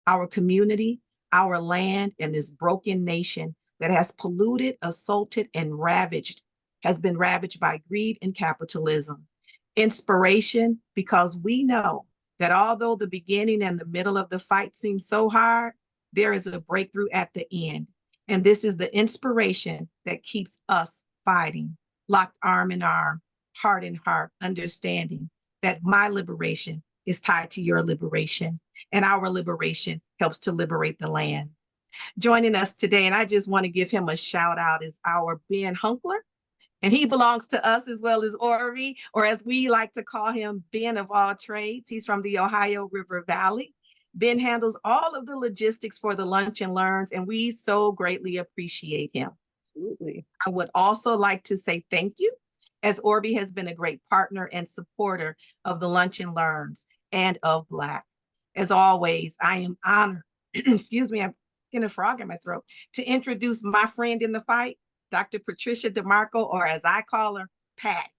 our community, our land, and this broken nation that has polluted, assaulted, and has been ravaged by greed and capitalism. Inspiration, because we know that although the beginning and the middle of the fight seem so hard, there is a breakthrough at the end. And this is the inspiration that keeps us fighting, locked arm in arm, heart in heart, understanding that my liberation is tied to your liberation, and our liberation helps to liberate the land. Joining us today, and I just want to give him a shout out, is our Ben Hunkler. And he belongs to us as well as Ori, or as we like to call him, Ben of all trades. He's from the Ohio River Valley. Ben handles all of the logistics for the Lunch and Learns, and we so greatly appreciate him. Absolutely. I would also like to say thank you, as Orby has been a great partner and supporter of the Lunch and Learns and of Black. As always, I am honored, excuse me, I'm getting a frog in my throat, to introduce my friend in the fight, Dr. Patricia DeMarco, or as I call her, Patty.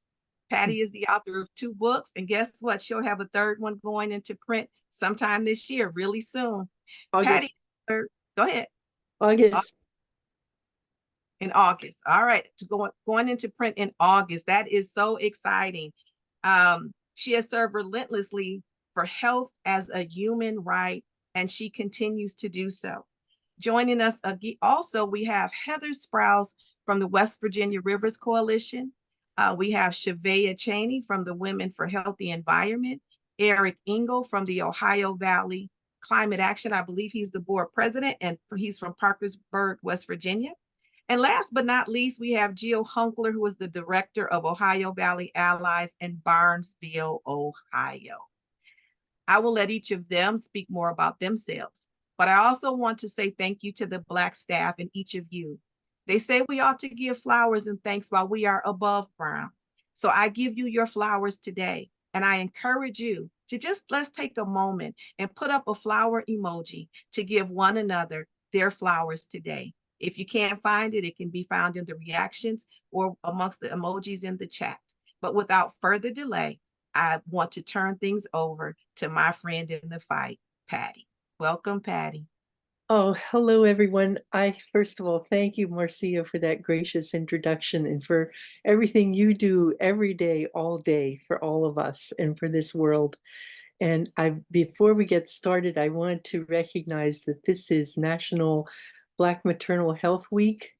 Patty is the author of 2 books, and guess what? She'll have a 3rd one going into print sometime this year, really soon. August. Patty, go ahead. August. In August. All right, going into print in August. That is so exciting. She has served relentlessly for health as a human right, and she continues to do so. Joining us also, we have Heather Sprouse from the West Virginia Rivers Coalition. We have Shavea Cheney from the Women for Healthy Environment, Eric Engel from the Ohio Valley Climate Action. I believe he's the board president, and he's from Parkersburg, West Virginia. And last but not least, we have Gio Hunkler, who is the director of Ohio Valley Allies in Barnesville, Ohio. I will let each of them speak more about themselves, but I also want to say thank you to the Black staff and each of you. They say we ought to give flowers and thanks while we are above ground. So I give you your flowers today, and I encourage you to let's take a moment and put up a flower emoji to give one another their flowers today. If you can't find it, it can be found in the reactions or amongst the emojis in the chat. But without further delay, I want to turn things over to my friend in the fight, Patty. Welcome, Patty. Oh, hello, everyone. I, first of all, thank you, Marcia, for that gracious introduction and for everything you do every day, all day, for all of us and for this world. And before we get started, I want to recognize that this is National Black Maternal Health Week.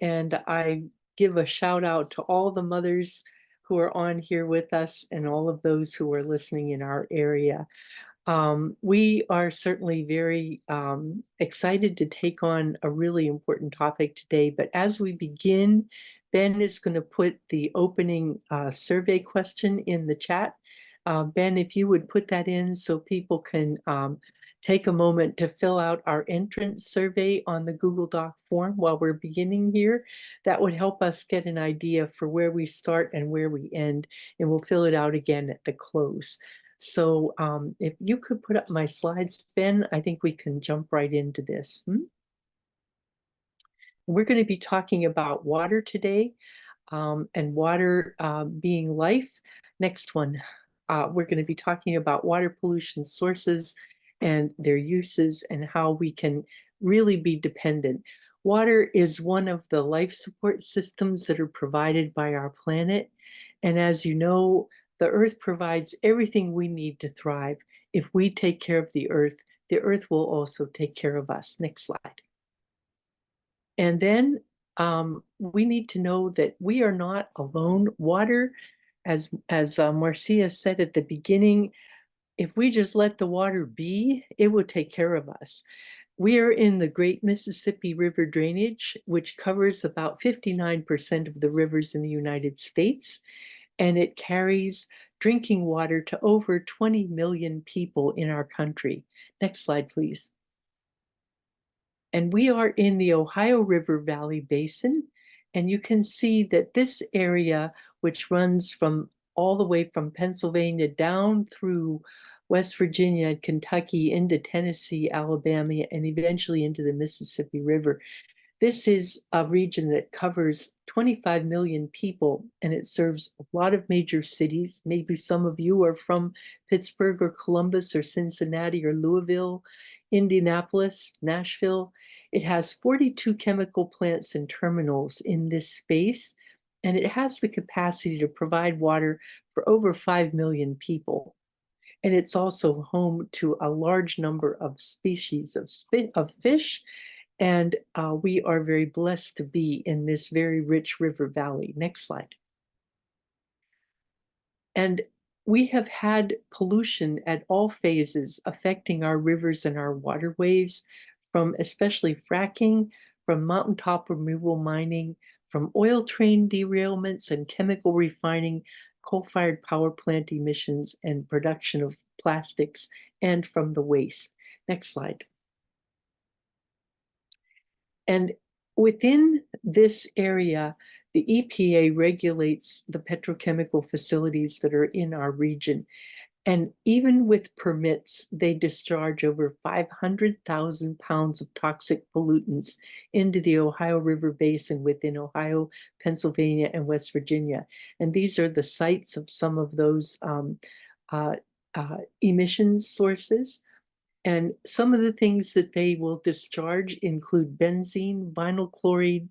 And I give a shout out to all the mothers who are on here with us and all of those who are listening in our area. We are certainly very excited to take on a really important topic today, but as we begin, Ben is going to put the opening survey question in the chat. Ben, if you would put that in so people can take a moment to fill out our entrance survey on the Google Doc form while we're beginning here, that would help us get an idea for where we start and where we end, and we'll fill it out again at the close. So if you could put up my slides, Ben, I think we can jump right into this. We're going to be talking about water today, and water being life. Next one, we're going to be talking about water pollution sources and their uses and how we can really be dependent. Water is one of the life support systems that are provided by our planet. And as you know, the earth provides everything we need to thrive. If we take care of the earth will also take care of us. Next slide. And then we need to know that we are not alone. Water, as Marcia said at the beginning, if we just let the water be, it will take care of us. We are in the Great Mississippi River drainage, which covers about 59% of the rivers in the United States, and it carries drinking water to over 20 million people in our country. Next slide, please. And we are in the Ohio River Valley Basin, and you can see that this area, which runs from all the way from Pennsylvania down through West Virginia and Kentucky into Tennessee, Alabama, and eventually into the Mississippi River. This is a region that covers 25 million people, and it serves a lot of major cities. Maybe some of you are from Pittsburgh or Columbus or Cincinnati or Louisville, Indianapolis, Nashville. It has 42 chemical plants and terminals in this space, and it has the capacity to provide water for over 5 million people. And it's also home to a large number of species of fish, and we are very blessed to be in this very rich river valley. Next slide. And we have had pollution at all phases affecting our rivers and our waterways, from especially fracking, from mountaintop removal mining, from oil train derailments and chemical refining, coal-fired power plant emissions, and production of plastics, and from the waste. Next slide. And within this area, the EPA regulates the petrochemical facilities that are in our region. And even with permits, they discharge over 500,000 pounds of toxic pollutants into the Ohio River Basin within Ohio, Pennsylvania, and West Virginia. And these are the sites of some of those emissions sources. And some of the things that they will discharge include benzene, vinyl chloride,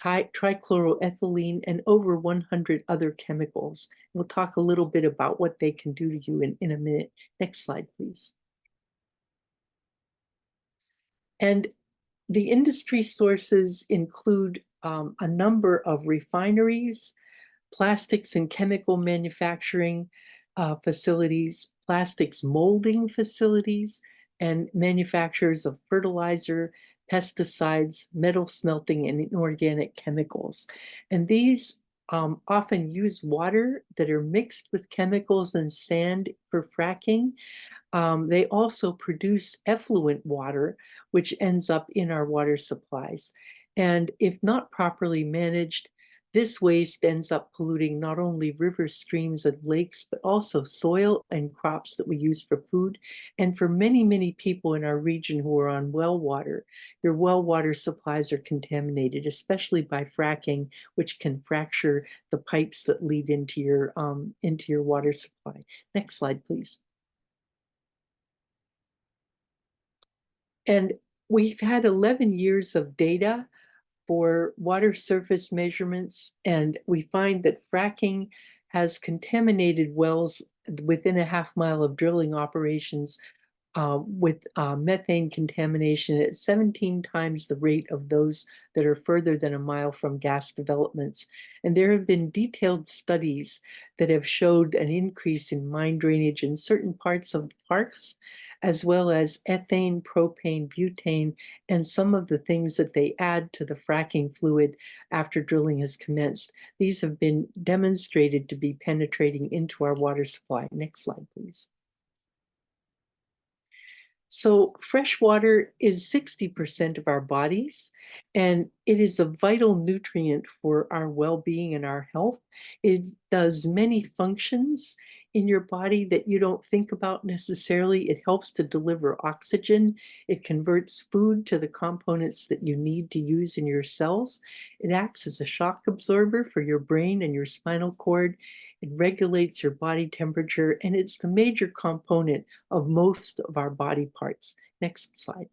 trichloroethylene, and over 100 other chemicals. We'll talk a little bit about what they can do to you in a minute. Next slide, please. And the industry sources include a number of refineries, plastics and chemical manufacturing facilities, plastics molding facilities, and manufacturers of fertilizer, pesticides, metal smelting, and inorganic chemicals. And these often use water that are mixed with chemicals and sand for fracking. They also produce effluent water, which ends up in our water supplies. And if not properly managed, this waste ends up polluting not only rivers, streams, and lakes, but also soil and crops that we use for food. And for many, many people in our region who are on well water, your well water supplies are contaminated, especially by fracking, which can fracture the pipes that lead into your water supply. Next slide, please. And we've had 11 years of data for water surface measurements, and we find that fracking has contaminated wells within a half mile of drilling operations with methane contamination at 17 times the rate of those that are further than a mile from gas developments. And there have been detailed studies that have showed an increase in mine drainage in certain parts of the parks, as well as ethane, propane, butane, and some of the things that they add to the fracking fluid after drilling has commenced. These have been demonstrated to be penetrating into our water supply. Next slide, please. So fresh water is 60% of our bodies, and it is a vital nutrient for our well-being and our health. It does many functions in your body that you don't think about necessarily. It helps to deliver oxygen. It converts food to the components that you need to use in your cells. It acts as a shock absorber for your brain and your spinal cord. It regulates your body temperature, and it's the major component of most of our body parts. Next slide.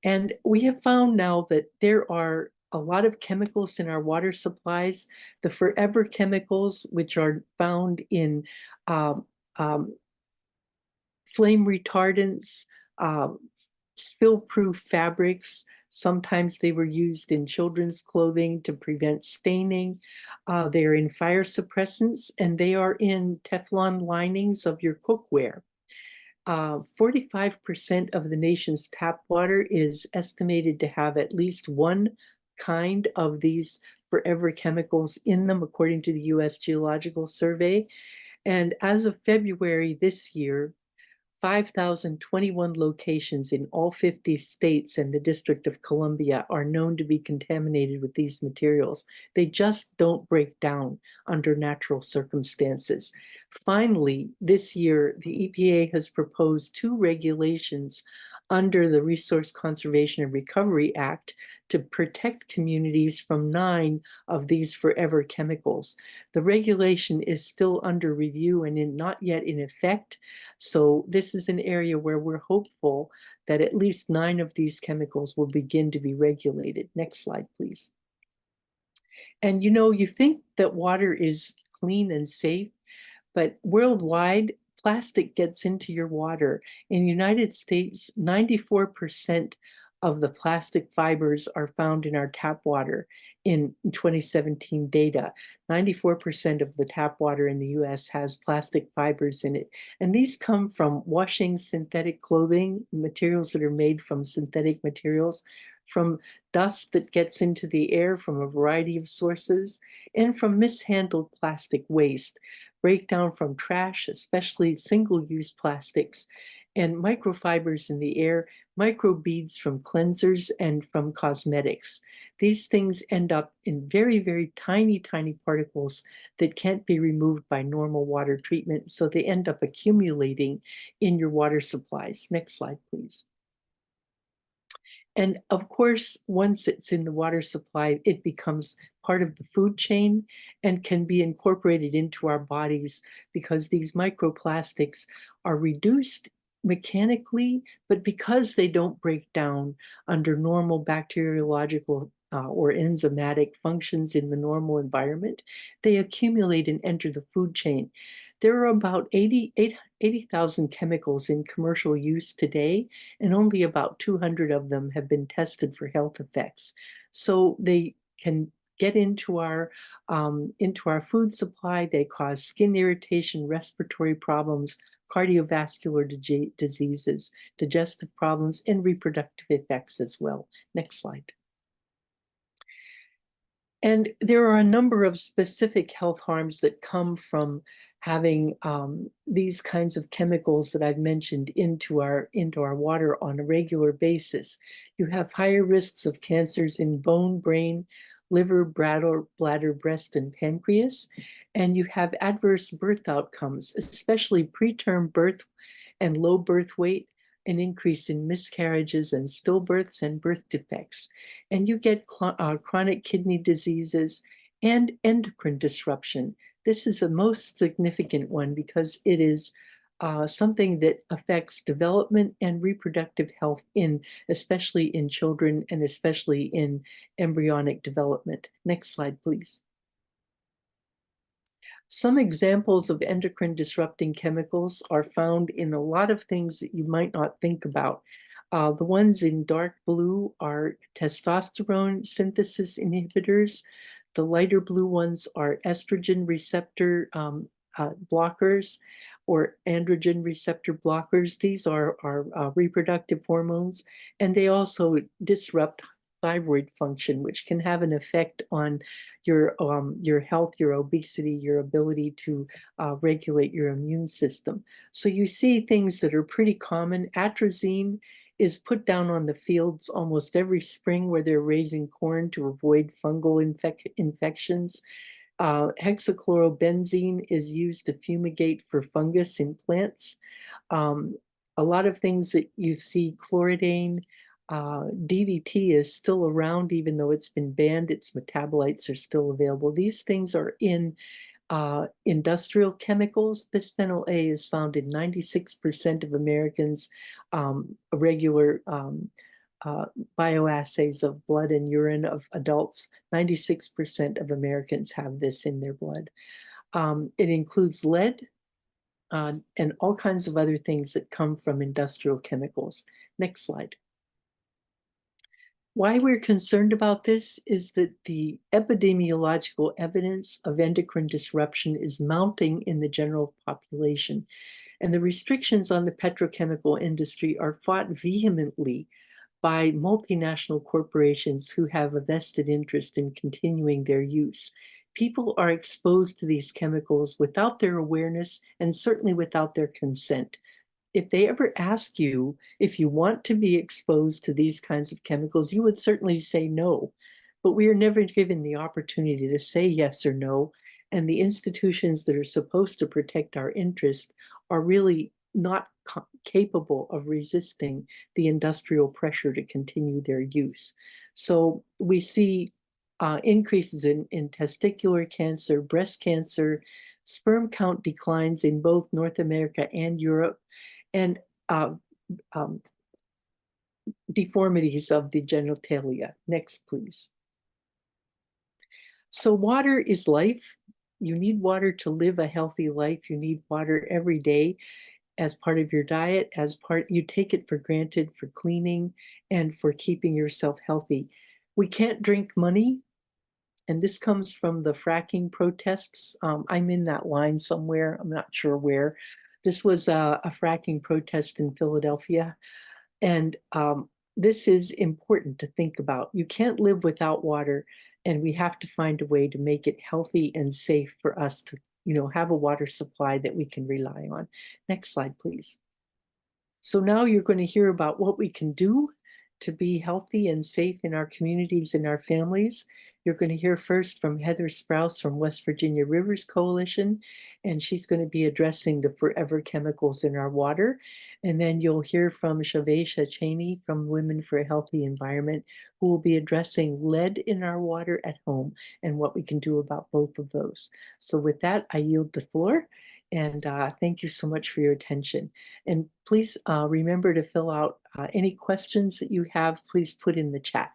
And we have found now that there are a lot of chemicals in our water supplies. The forever chemicals, which are found in flame retardants, spill-proof fabrics. Sometimes they were used in children's clothing to prevent staining. They're in fire suppressants, and they are in Teflon linings of your cookware. 45% of the nation's tap water is estimated to have at least one kind of these forever chemicals in them, according to the U.S. Geological Survey. And as of February this year, 5,021 locations in all 50 states and the District of Columbia are known to be contaminated with these materials. They just don't break down under natural circumstances. Finally, this year, the EPA has proposed 2 regulations under the Resource Conservation and Recovery Act to protect communities from 9 of these forever chemicals. The regulation is still under review and not yet in effect. So this is an area where we're hopeful that at least 9 of these chemicals will begin to be regulated. Next slide, please. And you think that water is clean and safe, but worldwide, plastic gets into your water. In the United States, 94% of the plastic fibers are found in our tap water in 2017 data. 94% of the tap water in the US has plastic fibers in it. And these come from washing synthetic clothing, materials that are made from synthetic materials, from dust that gets into the air from a variety of sources, and from mishandled plastic waste, breakdown from trash, especially single-use plastics, and microfibers in the air, microbeads from cleansers, and from cosmetics. These things end up in very, very tiny, tiny particles that can't be removed by normal water treatment, so they end up accumulating in your water supplies. Next slide, please. And of course, once it's in the water supply, it becomes part of the food chain and can be incorporated into our bodies because these microplastics are reduced mechanically, but because they don't break down under normal bacteriological or enzymatic functions in the normal environment, they accumulate and enter the food chain. There are about 80,000 chemicals in commercial use today, and only about 200 of them have been tested for health effects. So they can get into our food supply. They cause skin irritation, respiratory problems, cardiovascular diseases, digestive problems, and reproductive effects as well. Next slide. And there are a number of specific health harms that come from having these kinds of chemicals that I've mentioned into our water on a regular basis. You have higher risks of cancers in bone, brain, liver, bladder, breast, and pancreas. And you have adverse birth outcomes, especially preterm birth and low birth weight, an increase in miscarriages and stillbirths and birth defects. And you get chronic kidney diseases and endocrine disruption. This is the most significant one because it is something that affects development and reproductive health especially in children and especially in embryonic development. Next slide, please. Some examples of endocrine disrupting chemicals are found in a lot of things that you might not think about. The ones in dark blue are testosterone synthesis inhibitors. The lighter blue ones are estrogen receptor blockers or androgen receptor blockers. These are reproductive hormones, and they also disrupt thyroid function, which can have an effect on your health, your obesity, your ability to regulate your immune system. So you see things that are pretty common. Atrazine is put down on the fields almost every spring where they're raising corn to avoid fungal infections. Hexachlorobenzene is used to fumigate for fungus in plants. A lot of things that you see, chloridane, DDT is still around, even though it's been banned, its metabolites are still available. These things are in industrial chemicals. Bisphenol A is found in 96% of Americans' regular bioassays of blood and urine of adults. 96% of Americans have this in their blood. It includes lead and all kinds of other things that come from industrial chemicals. Next slide. Why we're concerned about this is that the epidemiological evidence of endocrine disruption is mounting in the general population, and the restrictions on the petrochemical industry are fought vehemently by multinational corporations who have a vested interest in continuing their use. People are exposed to these chemicals without their awareness and certainly without their consent. If they ever ask you if you want to be exposed to these kinds of chemicals, you would certainly say no. But we are never given the opportunity to say yes or no. And the institutions that are supposed to protect our interest are really not capable of resisting the industrial pressure to continue their use. So we see increases in testicular cancer, breast cancer, sperm count declines in both North America and Europe, and uh, um, deformities of the genitalia. Next, please. So water is life. You need water to live a healthy life. You need water every day as part of your diet, as part, you take it for granted for cleaning and for keeping yourself healthy. We can't drink money. And this comes from the fracking protests. I'm in that line somewhere. I'm not sure where. This was a fracking protest in Philadelphia. And this is important to think about. You can't live without water, and we have to find a way to make it healthy and safe for us to, have a water supply that we can rely on. Next slide, please. So now you're going to hear about what we can do to be healthy and safe in our communities and our families. You're going to hear first from Heather Sprouse from West Virginia Rivers Coalition, and she's going to be addressing the forever chemicals in our water. And then you'll hear from Shavesha Cheney from Women for a Healthy Environment, who will be addressing lead in our water at home and what we can do about both of those. So with that, I yield the floor. And thank you so much for your attention. And please remember to fill out any questions that you have, please put in the chat.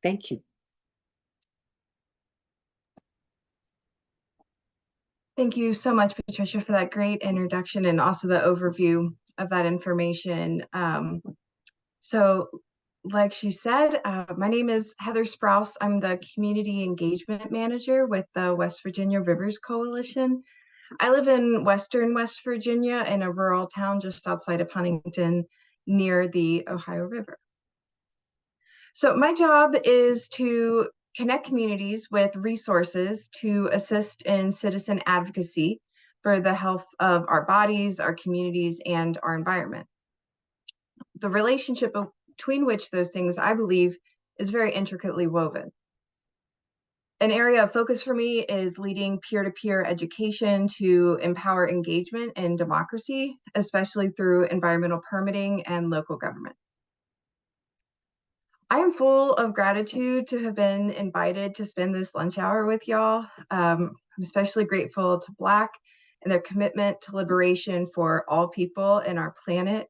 Thank you. Thank you so much, Patricia, for that great introduction and also the overview of that information. So like she said, my name is Heather Sprouse. I'm the Community Engagement Manager with the West Virginia Rivers Coalition. I live in Western West Virginia in a rural town just outside of Huntington near the Ohio River. So my job is to connect communities with resources to assist in citizen advocacy for the health of our bodies, our communities, and our environment. The relationship between which those things, I believe, is very intricately woven. An area of focus for me is leading peer-to-peer education to empower engagement in democracy, especially through environmental permitting and local government. I am full of gratitude to have been invited to spend this lunch hour with y'all. I'm especially grateful to Black and their commitment to liberation for all people in our planet,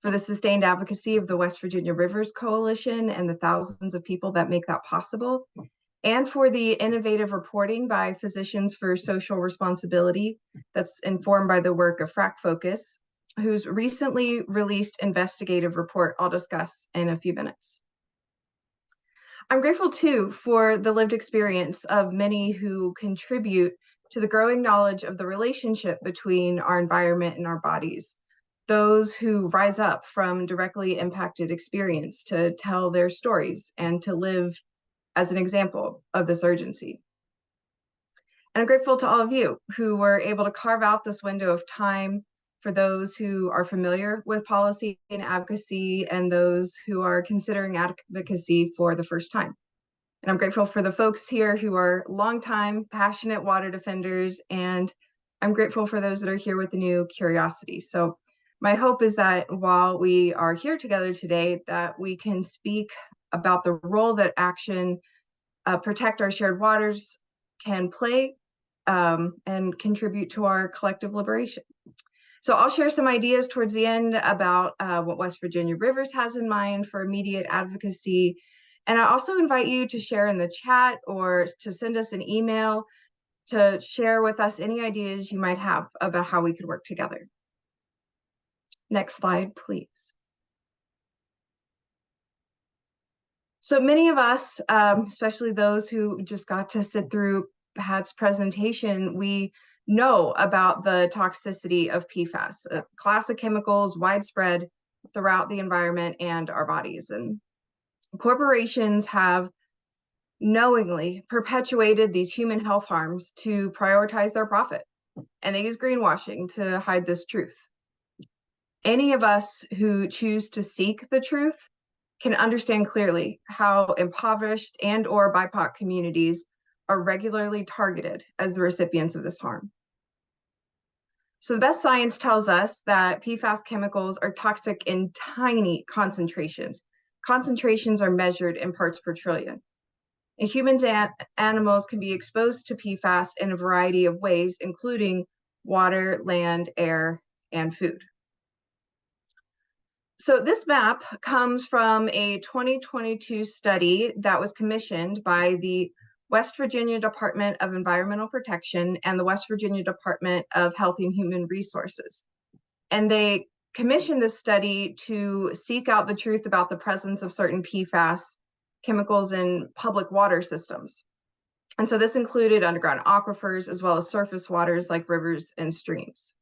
for the sustained advocacy of the West Virginia Rivers Coalition and the thousands of people that make that possible, and for the innovative reporting by Physicians for Social Responsibility that's informed by the work of Frack Focus, whose recently released investigative report I'll discuss in a few minutes. I'm grateful too for the lived experience of many who contribute to the growing knowledge of the relationship between our environment and our bodies, those who rise up from directly impacted experience to tell their stories and to live as an example of this urgency. And I'm grateful to all of you who were able to carve out this window of time for those who are familiar with policy and advocacy and those who are considering advocacy for the first time. And I'm grateful for the folks here who are longtime, passionate water defenders, and I'm grateful for those that are here with a new curiosity. So my hope is that while we are here together today, that we can speak about the role that action protect our shared waters can play and contribute to our collective liberation. So I'll share some ideas towards the end about what West Virginia Rivers has in mind for immediate advocacy. And I also invite you to share in the chat or to send us an email to share with us any ideas you might have about how we could work together. Next slide, please. So many of us, especially those who just got to sit through Pat's presentation, we know about the toxicity of PFAS, a class of chemicals widespread throughout the environment and our bodies. And corporations have knowingly perpetuated these human health harms to prioritize their profit, and they use greenwashing to hide this truth. Any of us who choose to seek the truth can understand clearly how impoverished and or BIPOC communities are regularly targeted as the recipients of this harm. So the best science tells us that PFAS chemicals are toxic in tiny concentrations. Concentrations are measured in parts per trillion. And humans and animals can be exposed to PFAS in a variety of ways, including water, land, air, and food. So this map comes from a 2022 study that was commissioned by the West Virginia Department of Environmental Protection and the West Virginia Department of Health and Human Resources. And they commissioned this study to seek out the truth about the presence of certain PFAS chemicals in public water systems. And so this included underground aquifers as well as surface waters like rivers and streams.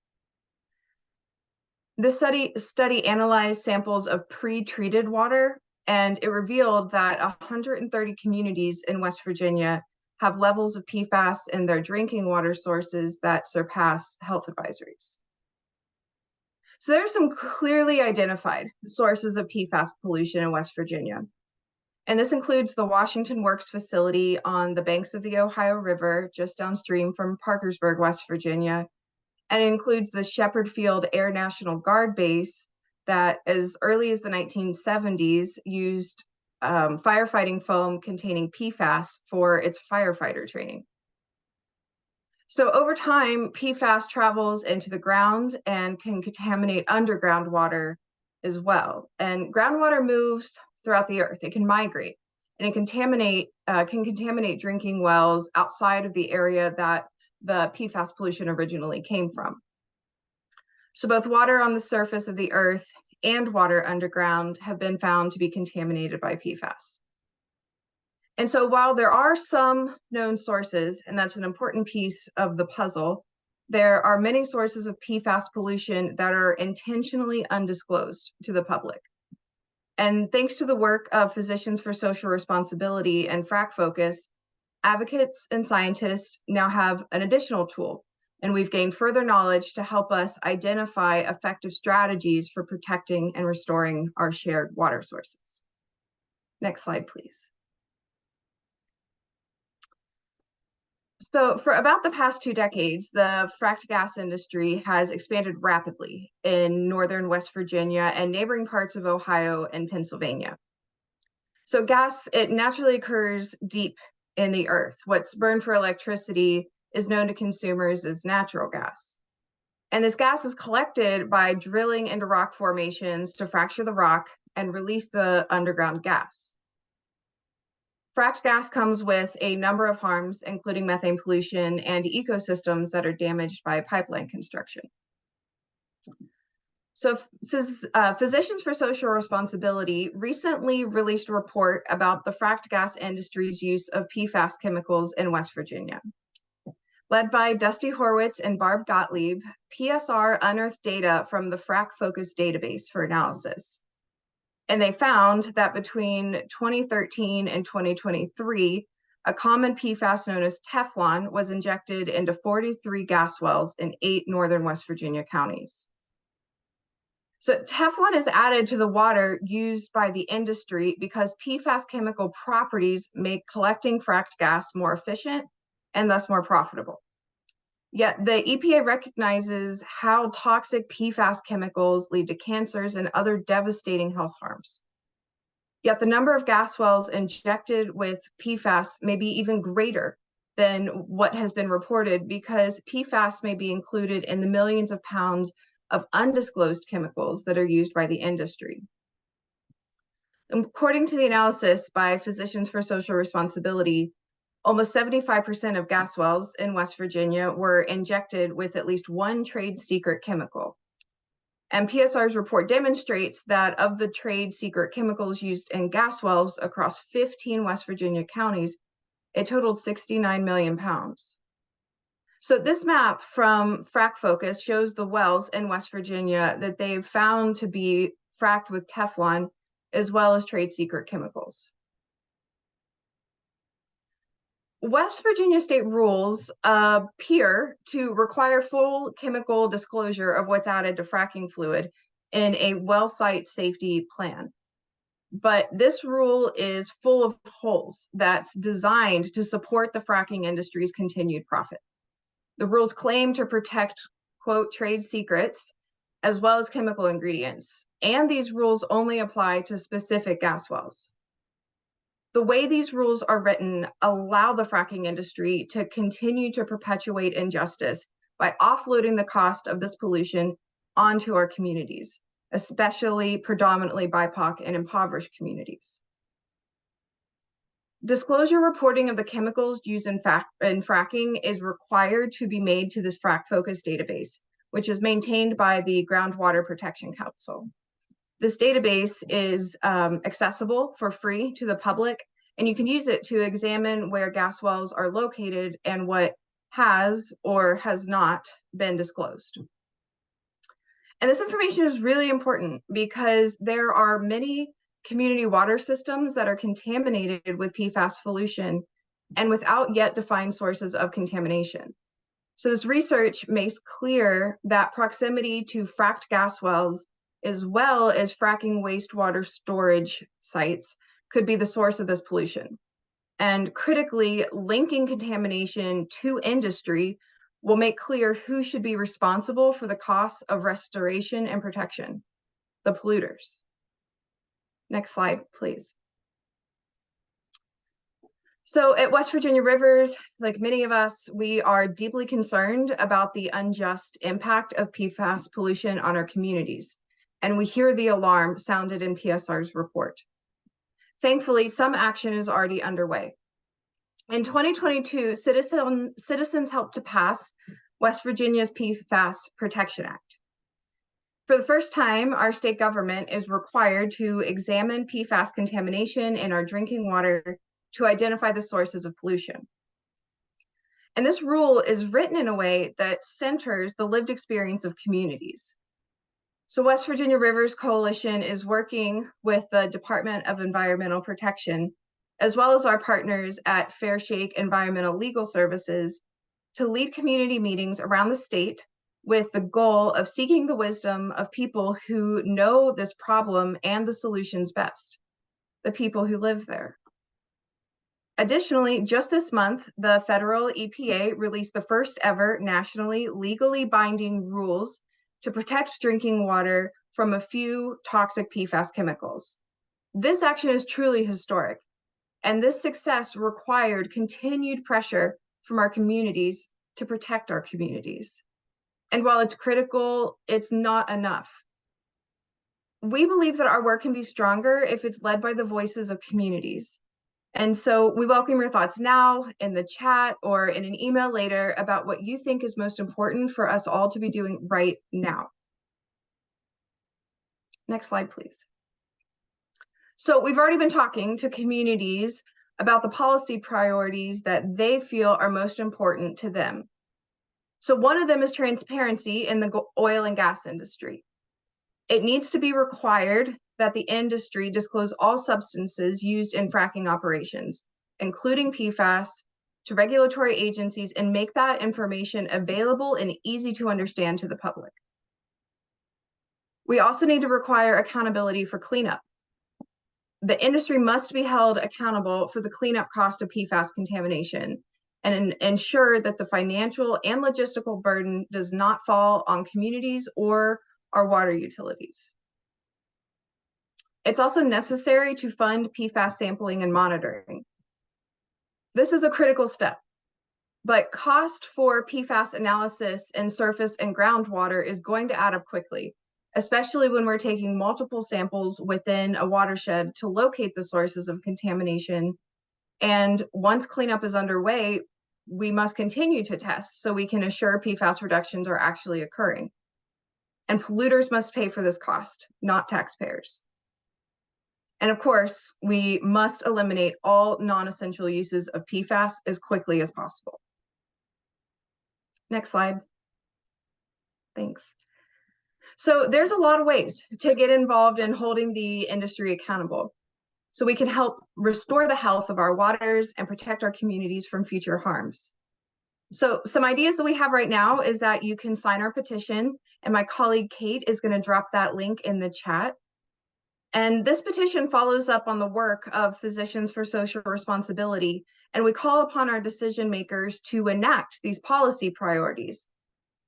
This study analyzed samples of pre-treated water, and it revealed that 130 communities in West Virginia have levels of PFAS in their drinking water sources that surpass health advisories. So there are some clearly identified sources of PFAS pollution in West Virginia. And this includes the Washington Works facility on the banks of the Ohio River, just downstream from Parkersburg, West Virginia. And it includes the Shepherd Field Air National Guard base that as early as the 1970s used firefighting foam containing PFAS for its firefighter training. So over time, PFAS travels into the ground and can contaminate underground water as well. And groundwater moves throughout the earth. It can migrate and it can contaminate drinking wells outside of the area that the PFAS pollution originally came from. So both water on the surface of the earth and water underground have been found to be contaminated by PFAS. And so while there are some known sources, and that's an important piece of the puzzle, there are many sources of PFAS pollution that are intentionally undisclosed to the public. And thanks to the work of Physicians for Social Responsibility and FRAC Focus, advocates and scientists now have an additional tool, and we've gained further knowledge to help us identify effective strategies for protecting and restoring our shared water sources. Next slide, please. So for about the past 2 decades, the fracked gas industry has expanded rapidly in northern West Virginia and neighboring parts of Ohio and Pennsylvania. So gas, it naturally occurs deep in the earth. What's burned for electricity is known to consumers as natural gas. And this gas is collected by drilling into rock formations to fracture the rock and release the underground gas. Fracked gas comes with a number of harms, including methane pollution and ecosystems that are damaged by pipeline construction. So Physicians for Social Responsibility recently released a report about the fracked gas industry's use of PFAS chemicals in West Virginia. Led by Dusty Horwitz and Barb Gottlieb, PSR unearthed data from the FRAC Focus database for analysis. And they found that between 2013 and 2023, a common PFAS known as Teflon was injected into 43 gas wells in 8 northern West Virginia counties. So Teflon is added to the water used by the industry because PFAS chemical properties make collecting fracked gas more efficient and thus more profitable. Yet the EPA recognizes how toxic PFAS chemicals lead to cancers and other devastating health harms. Yet the number of gas wells injected with PFAS may be even greater than what has been reported because PFAS may be included in the millions of pounds of undisclosed chemicals that are used by the industry. According to the analysis by Physicians for Social Responsibility, almost 75% of gas wells in West Virginia were injected with at least one trade secret chemical. And PSR's report demonstrates that of the trade secret chemicals used in gas wells across 15 West Virginia counties, it totaled 69 million pounds. So this map from FRAC Focus shows the wells in West Virginia that they've found to be fracked with Teflon, as well as trade secret chemicals. West Virginia state rules appear to require full chemical disclosure of what's added to fracking fluid in a well site safety plan. But this rule is full of holes that's designed to support the fracking industry's continued profit. The rules claim to protect quote, trade secrets, as well as chemical ingredients. And these rules only apply to specific gas wells. The way these rules are written allow the fracking industry to continue to perpetuate injustice by offloading the cost of this pollution onto our communities, especially predominantly BIPOC and impoverished communities. Disclosure reporting of the chemicals used in fracking is required to be made to this FracFocus database, which is maintained by the Groundwater Protection Council. This database is accessible for free to the public, and you can use it to examine where gas wells are located and what has or has not been disclosed. And this information is really important because there are many community water systems that are contaminated with PFAS pollution and without yet defined sources of contamination. So this research makes clear that proximity to fracked gas wells as well as fracking wastewater storage sites could be the source of this pollution. And critically, linking contamination to industry will make clear who should be responsible for the costs of restoration and protection: the polluters. Next slide, please. So at West Virginia Rivers, like many of us, we are deeply concerned about the unjust impact of PFAS pollution on our communities. And we hear the alarm sounded in PSR's report. Thankfully, some action is already underway. In 2022, citizens helped to pass West Virginia's PFAS Protection Act. For the first time, our state government is required to examine PFAS contamination in our drinking water to identify the sources of pollution. And this rule is written in a way that centers the lived experience of communities. So West Virginia Rivers Coalition is working with the Department of Environmental Protection, as well as our partners at Fair Shake Environmental Legal Services, to lead community meetings around the state with the goal of seeking the wisdom of people who know this problem and the solutions best, the people who live there. Additionally, just this month, the federal EPA released the first ever nationally legally binding rules to protect drinking water from a few toxic PFAS chemicals. This action is truly historic, and this success required continued pressure from our communities to protect our communities. And while it's critical, it's not enough. We believe that our work can be stronger if it's led by the voices of communities. And so we welcome your thoughts now in the chat or in an email later about what you think is most important for us all to be doing right now. Next slide, please. So we've already been talking to communities about the policy priorities that they feel are most important to them. So one of them is transparency in the oil and gas industry. It needs to be required that the industry disclose all substances used in fracking operations, including PFAS, to regulatory agencies and make that information available and easy to understand to the public. We also need to require accountability for cleanup. The industry must be held accountable for the cleanup cost of PFAS contamination and ensure that the financial and logistical burden does not fall on communities or our water utilities. It's also necessary to fund PFAS sampling and monitoring. This is a critical step, but cost for PFAS analysis in surface and groundwater is going to add up quickly, especially when we're taking multiple samples within a watershed to locate the sources of contamination. And once cleanup is underway, we must continue to test so we can assure PFAS reductions are actually occurring. And polluters must pay for this cost, not taxpayers. And of course, we must eliminate all non-essential uses of PFAS as quickly as possible. Next slide. Thanks. So there's a lot of ways to get involved in holding the industry accountable, so we can help restore the health of our waters and protect our communities from future harms. So some ideas that we have right now is that you can sign our petition, and my colleague Kate is going to drop that link in the chat. And this petition follows up on the work of Physicians for Social Responsibility, and we call upon our decision makers to enact these policy priorities.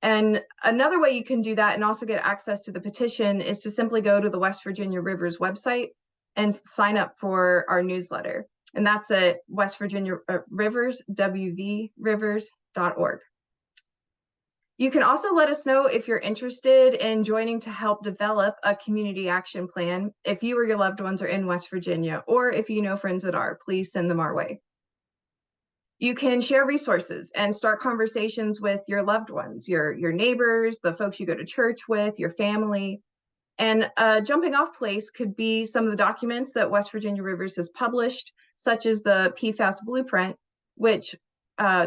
And another way you can do that and also get access to the petition is to simply go to the West Virginia Rivers website and sign up for our newsletter. And that's at West Virginia Rivers, wvrivers.org. You can also let us know if you're interested in joining to help develop a community action plan. If you or your loved ones are in West Virginia, or if you know friends that are, please send them our way. You can share resources and start conversations with your loved ones, your neighbors, the folks you go to church with, your family. And a jumping off place could be some of the documents that West Virginia Rivers has published, such as the PFAS Blueprint, which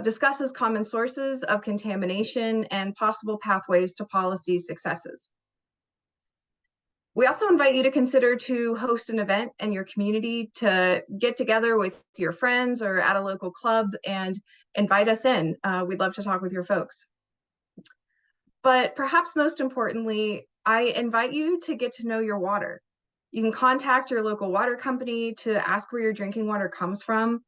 discusses common sources of contamination and possible pathways to policy successes. We also invite you to consider to host an event in your community, to get together with your friends or at a local club and invite us in. We'd love to talk with your folks. But perhaps most importantly, I invite you to get to know your water. You can contact your local water company to ask where your drinking water comes from.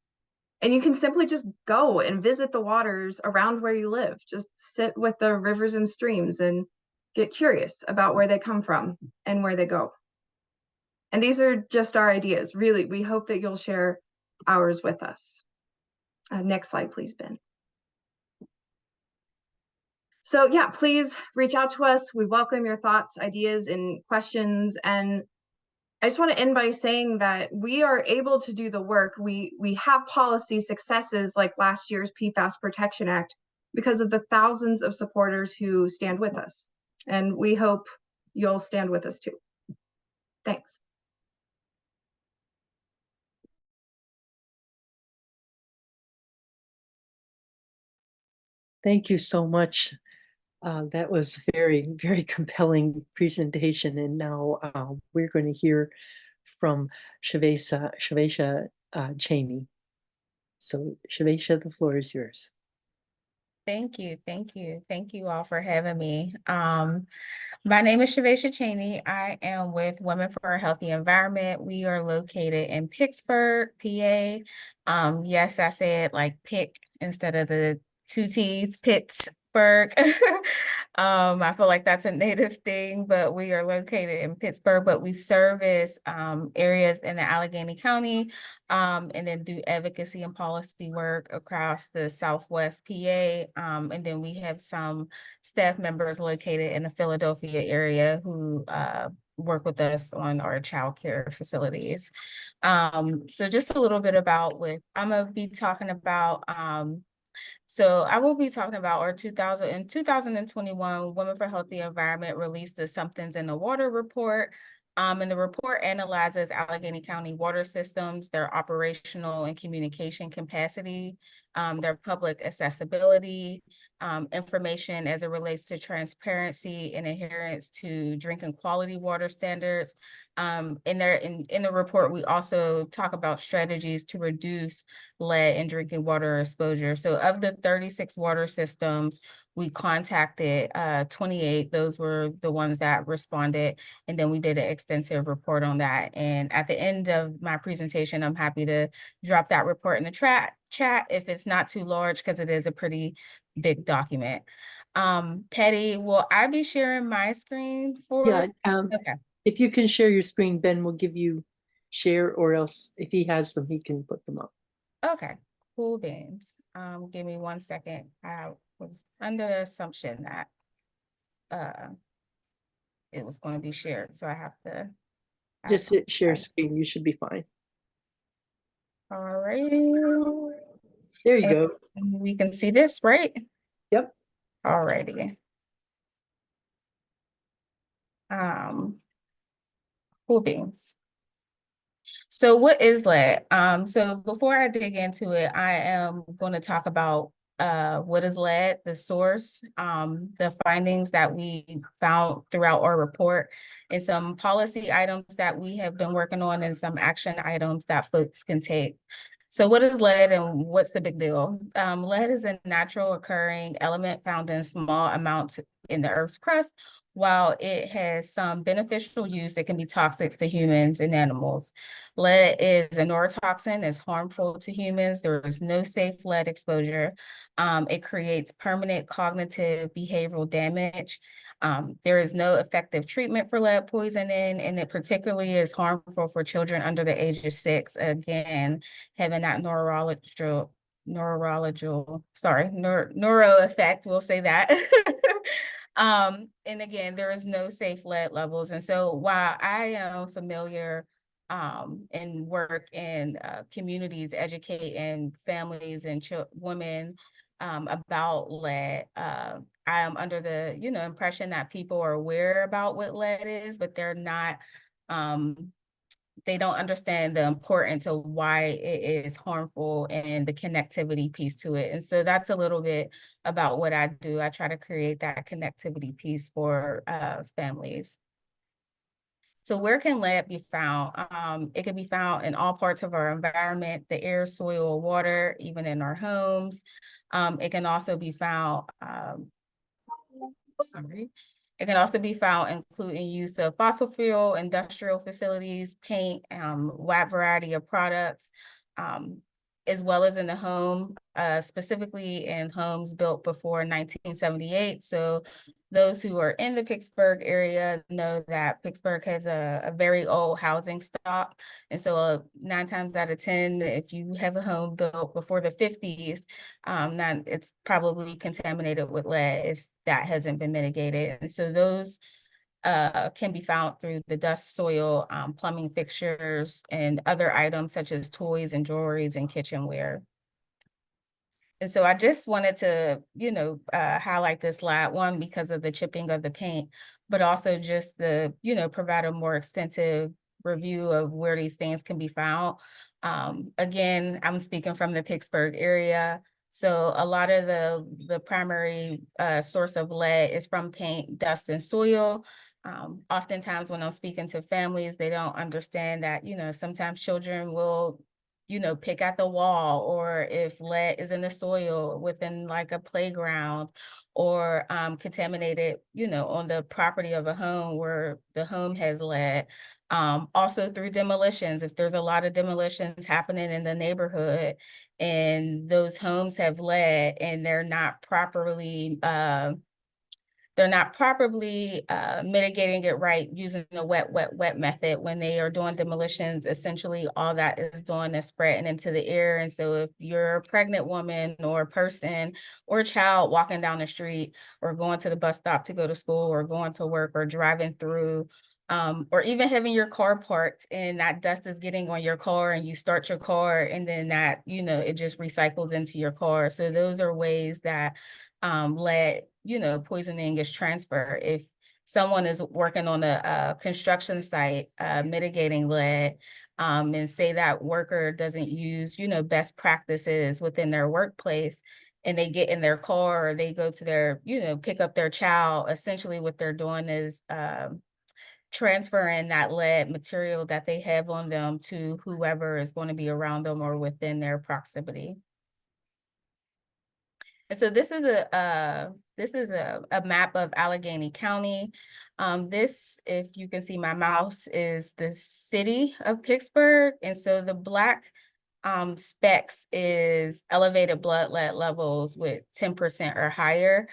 And you can simply just go and visit the waters around where you live. Just sit with the rivers and streams and get curious about where they come from and where they go. And these are just our ideas. Really, we hope that you'll share ours with us. Next slide, please, Ben. So yeah, please reach out to us. We welcome your thoughts, ideas, and questions. And I just want to end by saying that we are able to do the work. We have policy successes like last year's PFAS Protection Act because of the thousands of supporters who stand with us. And we hope you'll stand with us too. Thanks. Thank you so much. That was very, very compelling presentation. And now we're going to hear from Shavesha Cheney. So Shavesha, the floor is yours. Thank you. Thank you. Thank you all for having me. My name is Shavesha Cheney. I am with Women for a Healthy Environment. We are located in Pittsburgh, PA. Yes, I said like pick instead of the two T's, Pittsburgh. I feel like that's a native thing, but we are located in Pittsburgh, but we service areas in the Allegheny County, and then do advocacy and policy work across the Southwest PA. And then we have some staff members located in the Philadelphia area who work with us on our child care facilities. So just a little bit about what I'm gonna be talking about. So I will be talking about our 2021 Women for Healthy Environment released the Something's in the Water report. And the report analyzes Allegheny County water systems, their operational and communication capacity, their public accessibility, information as it relates to transparency and adherence to drinking quality water standards. In the report, we also talk about strategies to reduce lead in drinking water exposure. So of the 36 water systems, we contacted 28. Those were the ones that responded. And then we did an extensive report on that. And at the end of my presentation, I'm happy to drop that report in the chat if it's not too large, because it is a pretty big document. Patty, will I be sharing my screen for? Yeah. Okay. If you can share your screen, Ben will give you share, or else if he has them, he can put them up. Okay, cool beans. Give me 1 second. I was under the assumption that it was going to be shared, so I have to just hit share screen. You should be fine. All righty. There you go. We can see this, right? Yep. All righty. Cool beans. So what is lead? So before I dig into it, I am going to talk about what is lead, the source, the findings that we found throughout our report, and some policy items that we have been working on, and some action items that folks can take. So what is lead and what's the big deal? Lead is a natural occurring element found in small amounts in the Earth's crust, while it has some beneficial use, it can be toxic to humans and animals. Lead is a neurotoxin, it's harmful to humans. There is no safe lead exposure. It creates permanent cognitive behavioral damage. There is no effective treatment for lead poisoning, and it particularly is harmful for children under the age of 6. Again, having that neuro effect, we'll say that. And again, there is no safe lead levels. And so while I am familiar and work in communities, educating families and women about lead, I am under the impression that people are aware about what lead is, but they're not they don't understand the importance of why it is harmful and the connectivity piece to it. And so that's a little bit about what I do. I try to create that connectivity piece for families. So where can lead be found? It can be found in all parts of our environment, the air, soil, water, even in our homes. It can also be found, It can also be found including use of fossil fuel, industrial facilities, paint, wide variety of products, as well as in the home, specifically in homes built before 1978. So those who are in the Pittsburgh area know that Pittsburgh has a very old housing stock. And so 9 times out of 10, if you have a home built before the 50s, then it's probably contaminated with lead if that hasn't been mitigated. And so those can be found through the dust, soil, plumbing fixtures, and other items such as toys and jewelry and kitchenware. And so I just wanted to, highlight this last one because of the chipping of the paint, but also just the, provide a more extensive review of where these things can be found. Again, I'm speaking from the Pittsburgh area. So a lot of the primary source of lead is from paint, dust, and soil. Oftentimes when I'm speaking to families, they don't understand that, sometimes children will pick at the wall, or if lead is in the soil within like a playground, or contaminated, on the property of a home where the home has lead. Also through demolitions, if there's a lot of demolitions happening in the neighborhood and those homes have lead and they're not properly mitigating it right using the wet method. When they are doing demolitions, essentially all that is doing is spreading into the air. And so if you're a pregnant woman or a person or a child walking down the street or going to the bus stop to go to school or going to work or driving through, or even having your car parked and that dust is getting on your car and you start your car and then that, it just recycles into your car. So those are ways that lead, poisoning is transferred. If someone is working on a construction site, mitigating lead, and say that worker doesn't use, best practices within their workplace, and they get in their car or they go to their, pick up their child, essentially what they're doing is transferring that lead material that they have on them to whoever is going to be around them or within their proximity. And so this is a map of Allegheny County. This, if you can see my mouse, is the city of Pittsburgh. And so the black specs is elevated blood lead levels with 10% or higher.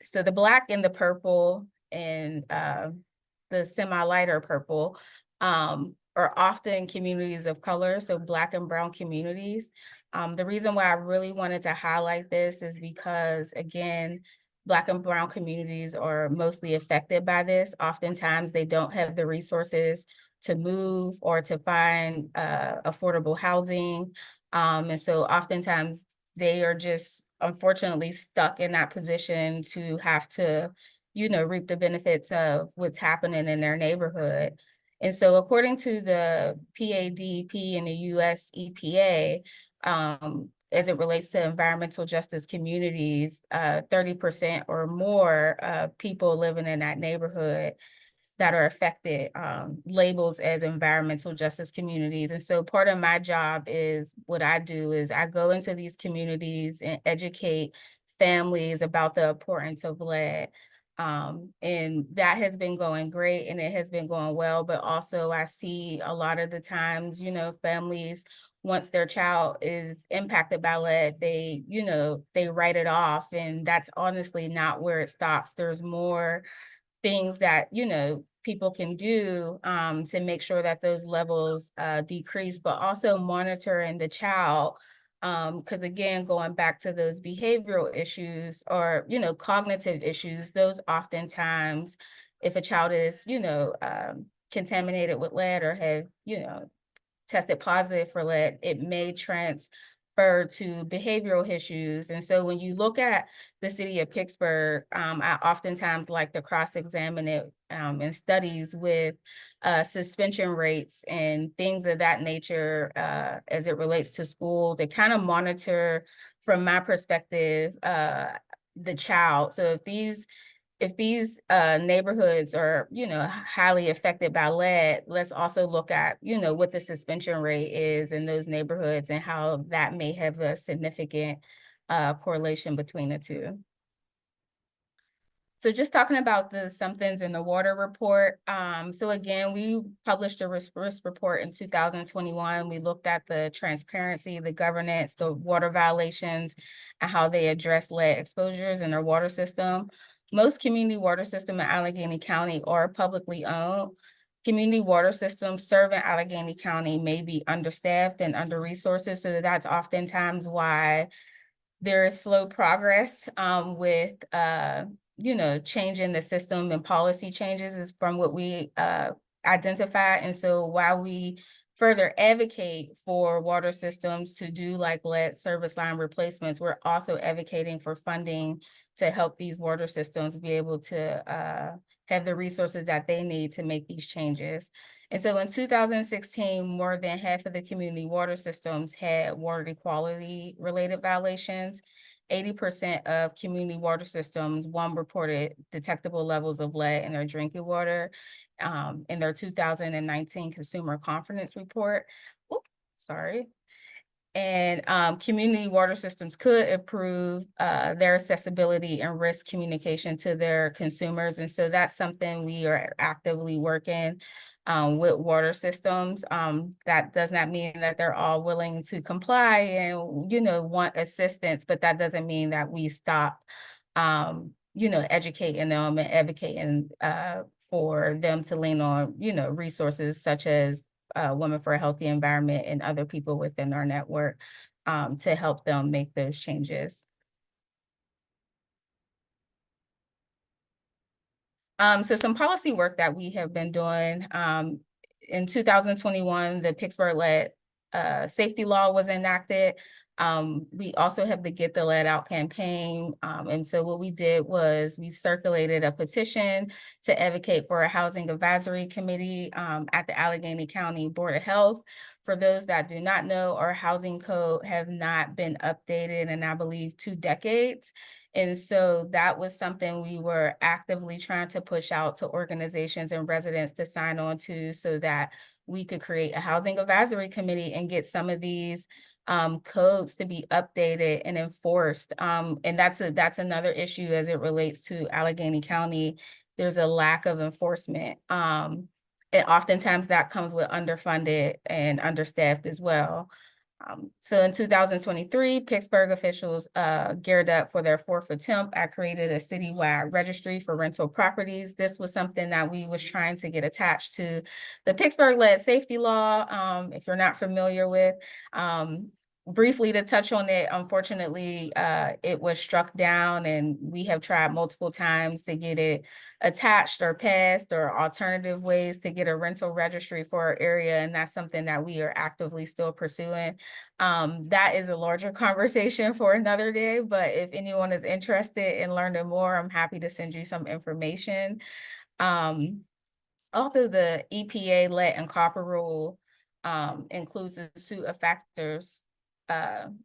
So the black and the purple and the semi-lighter purple are often communities of color, so Black and brown communities. The reason why I really wanted to highlight this is because, again, Black and brown communities are mostly affected by this. Oftentimes, they don't have the resources to move or to find affordable housing. And so oftentimes, they are just unfortunately stuck in that position to have to, reap the benefits of what's happening in their neighborhood. And so according to the PADP and the US EPA, as it relates to environmental justice communities, 30% or more people living in that neighborhood that are affected, labels as environmental justice communities. And so part of my job is what I do is I go into these communities and educate families about the importance of lead. And that has been going great and it has been going well, but also I see a lot of the times, you know, families, once their child is impacted by lead, they, you know, they write it off, and that's honestly not where it stops. There's more things that, you know, people can do to make sure that those levels decrease, but also monitoring the child. Because again, going back to those behavioral issues or, you know, cognitive issues, those oftentimes, if a child is, you know, contaminated with lead or have, you know, tested positive for lead, it may transfer to behavioral issues. And so when you look at the city of Pittsburgh, I oftentimes like to cross-examine it in studies with suspension rates and things of that nature as it relates to school to kind of monitor, from my perspective, the child. So if these neighborhoods are, you know, highly affected by lead, let's also look at, you know, what the suspension rate is in those neighborhoods and how that may have a significant correlation between the two. So just talking about the somethings in the water report. So again, we published a risk report in 2021. We looked at the transparency, the governance, the water violations, and how they address lead exposures in their water system. Most community water systems in Allegheny County are publicly owned. Community water systems serving Allegheny County may be understaffed and under-resourced, so that's oftentimes why there is slow progress with you know, changing the system, and policy changes is from what we identified. And so while we further advocate for water systems to do like lead service line replacements, we're also advocating for funding to help these water systems be able to have the resources that they need to make these changes. And so in 2016, more than half of the community water systems had water equality related violations. 80% of community water systems, reported detectable levels of lead in their drinking water in their 2019 Consumer Confidence Report. Oops, sorry. And community water systems could improve their accessibility and risk communication to their consumers. And so that's something we are actively working with water systems. That does not mean that they're all willing to comply and, you know, want assistance, but that doesn't mean that we stop, you know, educating them and advocating for them to lean on, you know, resources such as Women for a Healthy Environment and other people within our network to help them make those changes. So some policy work that we have been doing. In 2021, the Pittsburgh Lead Safety Law was enacted. We also have the Get the Lead Out campaign. And so what we did was we circulated a petition to advocate for a housing advisory committee at the Allegheny County Board of Health. For those that do not know, our housing code have not been updated in, I believe, 2 decades. And so that was something we were actively trying to push out to organizations and residents to sign on to, so that we could create a housing advisory committee and get some of these codes to be updated and enforced. And that's another issue as it relates to Allegheny County. There's a lack of enforcement. And oftentimes that comes with underfunded and understaffed as well. So in 2023, Pittsburgh officials geared up for their 4th attempt. I created a citywide registry for rental properties. This was something that we was trying to get attached to the Pittsburgh Lead Safety Law, if you're not familiar with. Briefly to touch on it, unfortunately, it was struck down, and we have tried multiple times to get it attached or passed, or alternative ways to get a rental registry for our area. And that's something that we are actively still pursuing. That is a larger conversation for another day, but if anyone is interested in learning more, I'm happy to send you some information. Also, the EPA lead and copper rule includes a suite of factors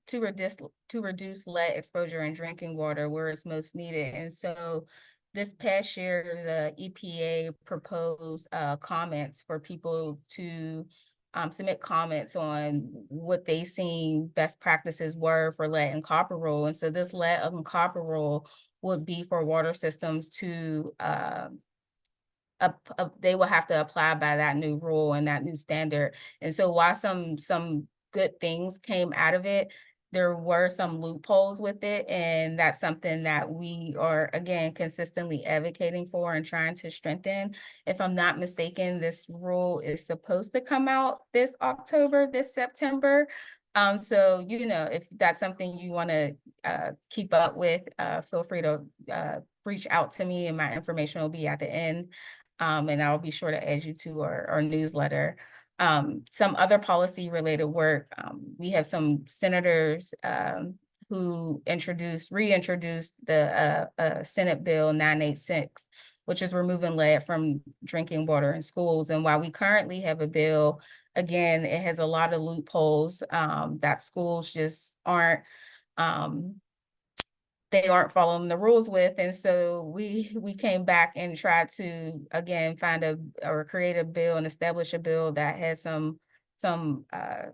to reduce lead exposure in drinking water where it's most needed. And so this past year, the EPA proposed comments for people to submit comments on what they seen best practices were for lead and copper rule. And so this lead and copper rule would be for water systems to they will have to apply by that new rule and that new standard. And so while some good things came out of it, there were some loopholes with it. And that's something that we are, again, consistently advocating for and trying to strengthen. If I'm not mistaken, this rule is supposed to come out this October, this September. So, you know, if that's something you want to keep up with, feel free to reach out to me, and my information will be at the end. And I'll be sure to add you to our newsletter. Some other policy related work, we have some senators who reintroduced the Senate Bill 986, which is removing lead from drinking water in schools. And while we currently have a bill, again, it has a lot of loopholes that schools just aren't they aren't following the rules with. And so we came back and tried to, again, find or create a bill and establish a bill that has some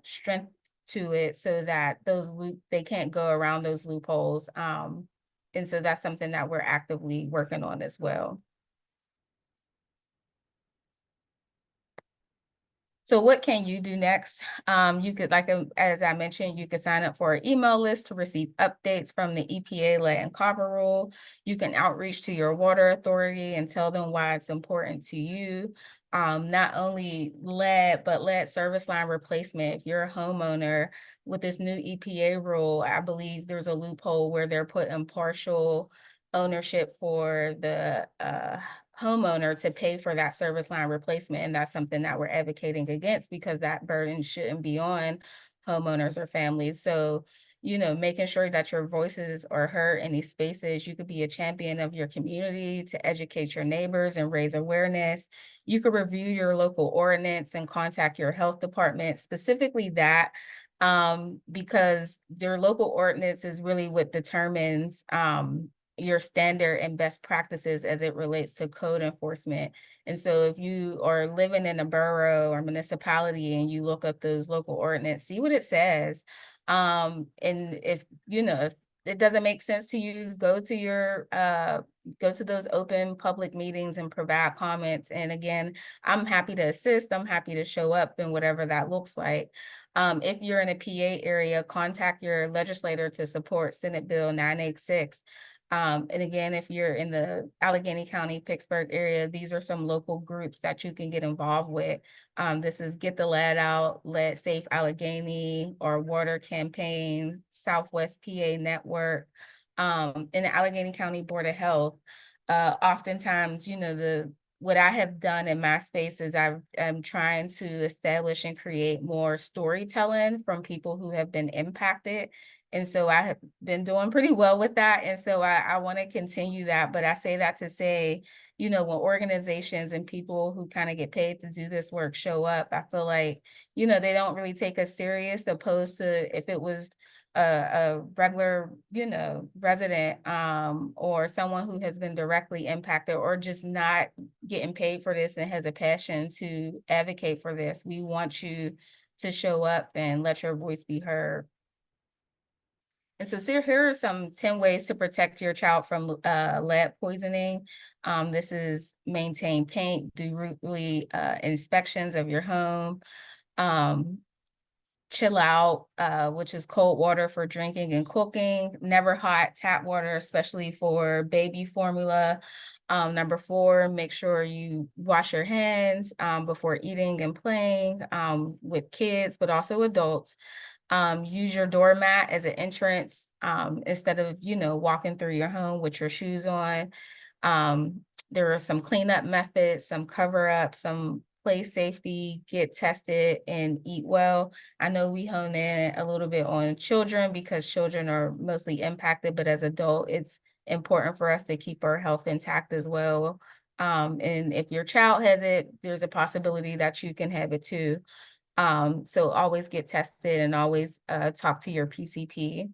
strength to it, so that they can't go around those loopholes. And so that's something that we're actively working on as well. So what can you do next? You could, as I mentioned, you could sign up for an email list to receive updates from the EPA lead and copper rule. You can outreach to your water authority and tell them why it's important to you. Not only lead, but lead service line replacement. If you're a homeowner, with this new EPA rule, I believe there's a loophole where they're putting partial ownership for the homeowner to pay for that service line replacement. And that's something that we're advocating against, because that burden shouldn't be on homeowners or families. So, you know, making sure that your voices are heard in these spaces. You could be a champion of your community to educate your neighbors and raise awareness. You could review your local ordinance and contact your health department, specifically that, because your local ordinance is really what determines your standard and best practices as it relates to code enforcement. And so if you are living in a borough or municipality and you look up those local ordinance, see what it says. And if, you know, if it doesn't make sense to you, go to those open public meetings and provide comments. And again, I'm happy to assist. I'm happy to show up in whatever that looks like. If you're in a PA area, contact your legislator to support Senate Bill 986. And again, if you're in the Allegheny County, Pittsburgh area, these are some local groups that you can get involved with. This is Get the Lead Out, Lead Safe Allegheny, or Water Campaign, Southwest PA Network, in the Allegheny County Board of Health. Oftentimes, you know, what I have done in my space is I'm trying to establish and create more storytelling from people who have been impacted. And so I have been doing pretty well with that. And so I want to continue that. But I say that to say, you know, when organizations and people who kind of get paid to do this work show up, I feel like, you know, they don't really take us serious, opposed to if it was a regular, you know, resident or someone who has been directly impacted or just not getting paid for this and has a passion to advocate for this. We want you to show up and let your voice be heard. And so here are some 10 ways to protect your child from lead poisoning. This is maintain paint, do weekly inspections of your home. Chill out, which is cold water for drinking and cooking. Never hot tap water, especially for baby formula. Number 4, make sure you wash your hands before eating and playing with kids, but also adults. Use your doormat as an entrance instead of, you know, walking through your home with your shoes on. There are some cleanup methods, some cover up, some play safety, get tested, and eat well. I know we hone in a little bit on children because children are mostly impacted, but as adults, it's important for us to keep our health intact as well. And if your child has it, there's a possibility that you can have it too. So always get tested and always talk to your PCP.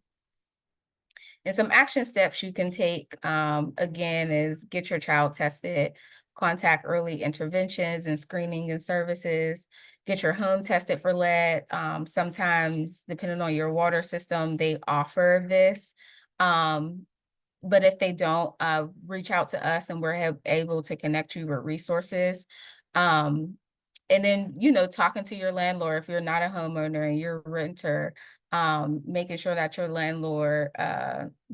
And some action steps you can take, again, is get your child tested, contact early interventions and screening and services, get your home tested for lead. Sometimes, depending on your water system, they offer this. But if they don't, reach out to us and we're able to connect you with resources. And then, talking to your landlord, if you're not a homeowner and you're a renter, making sure that your landlord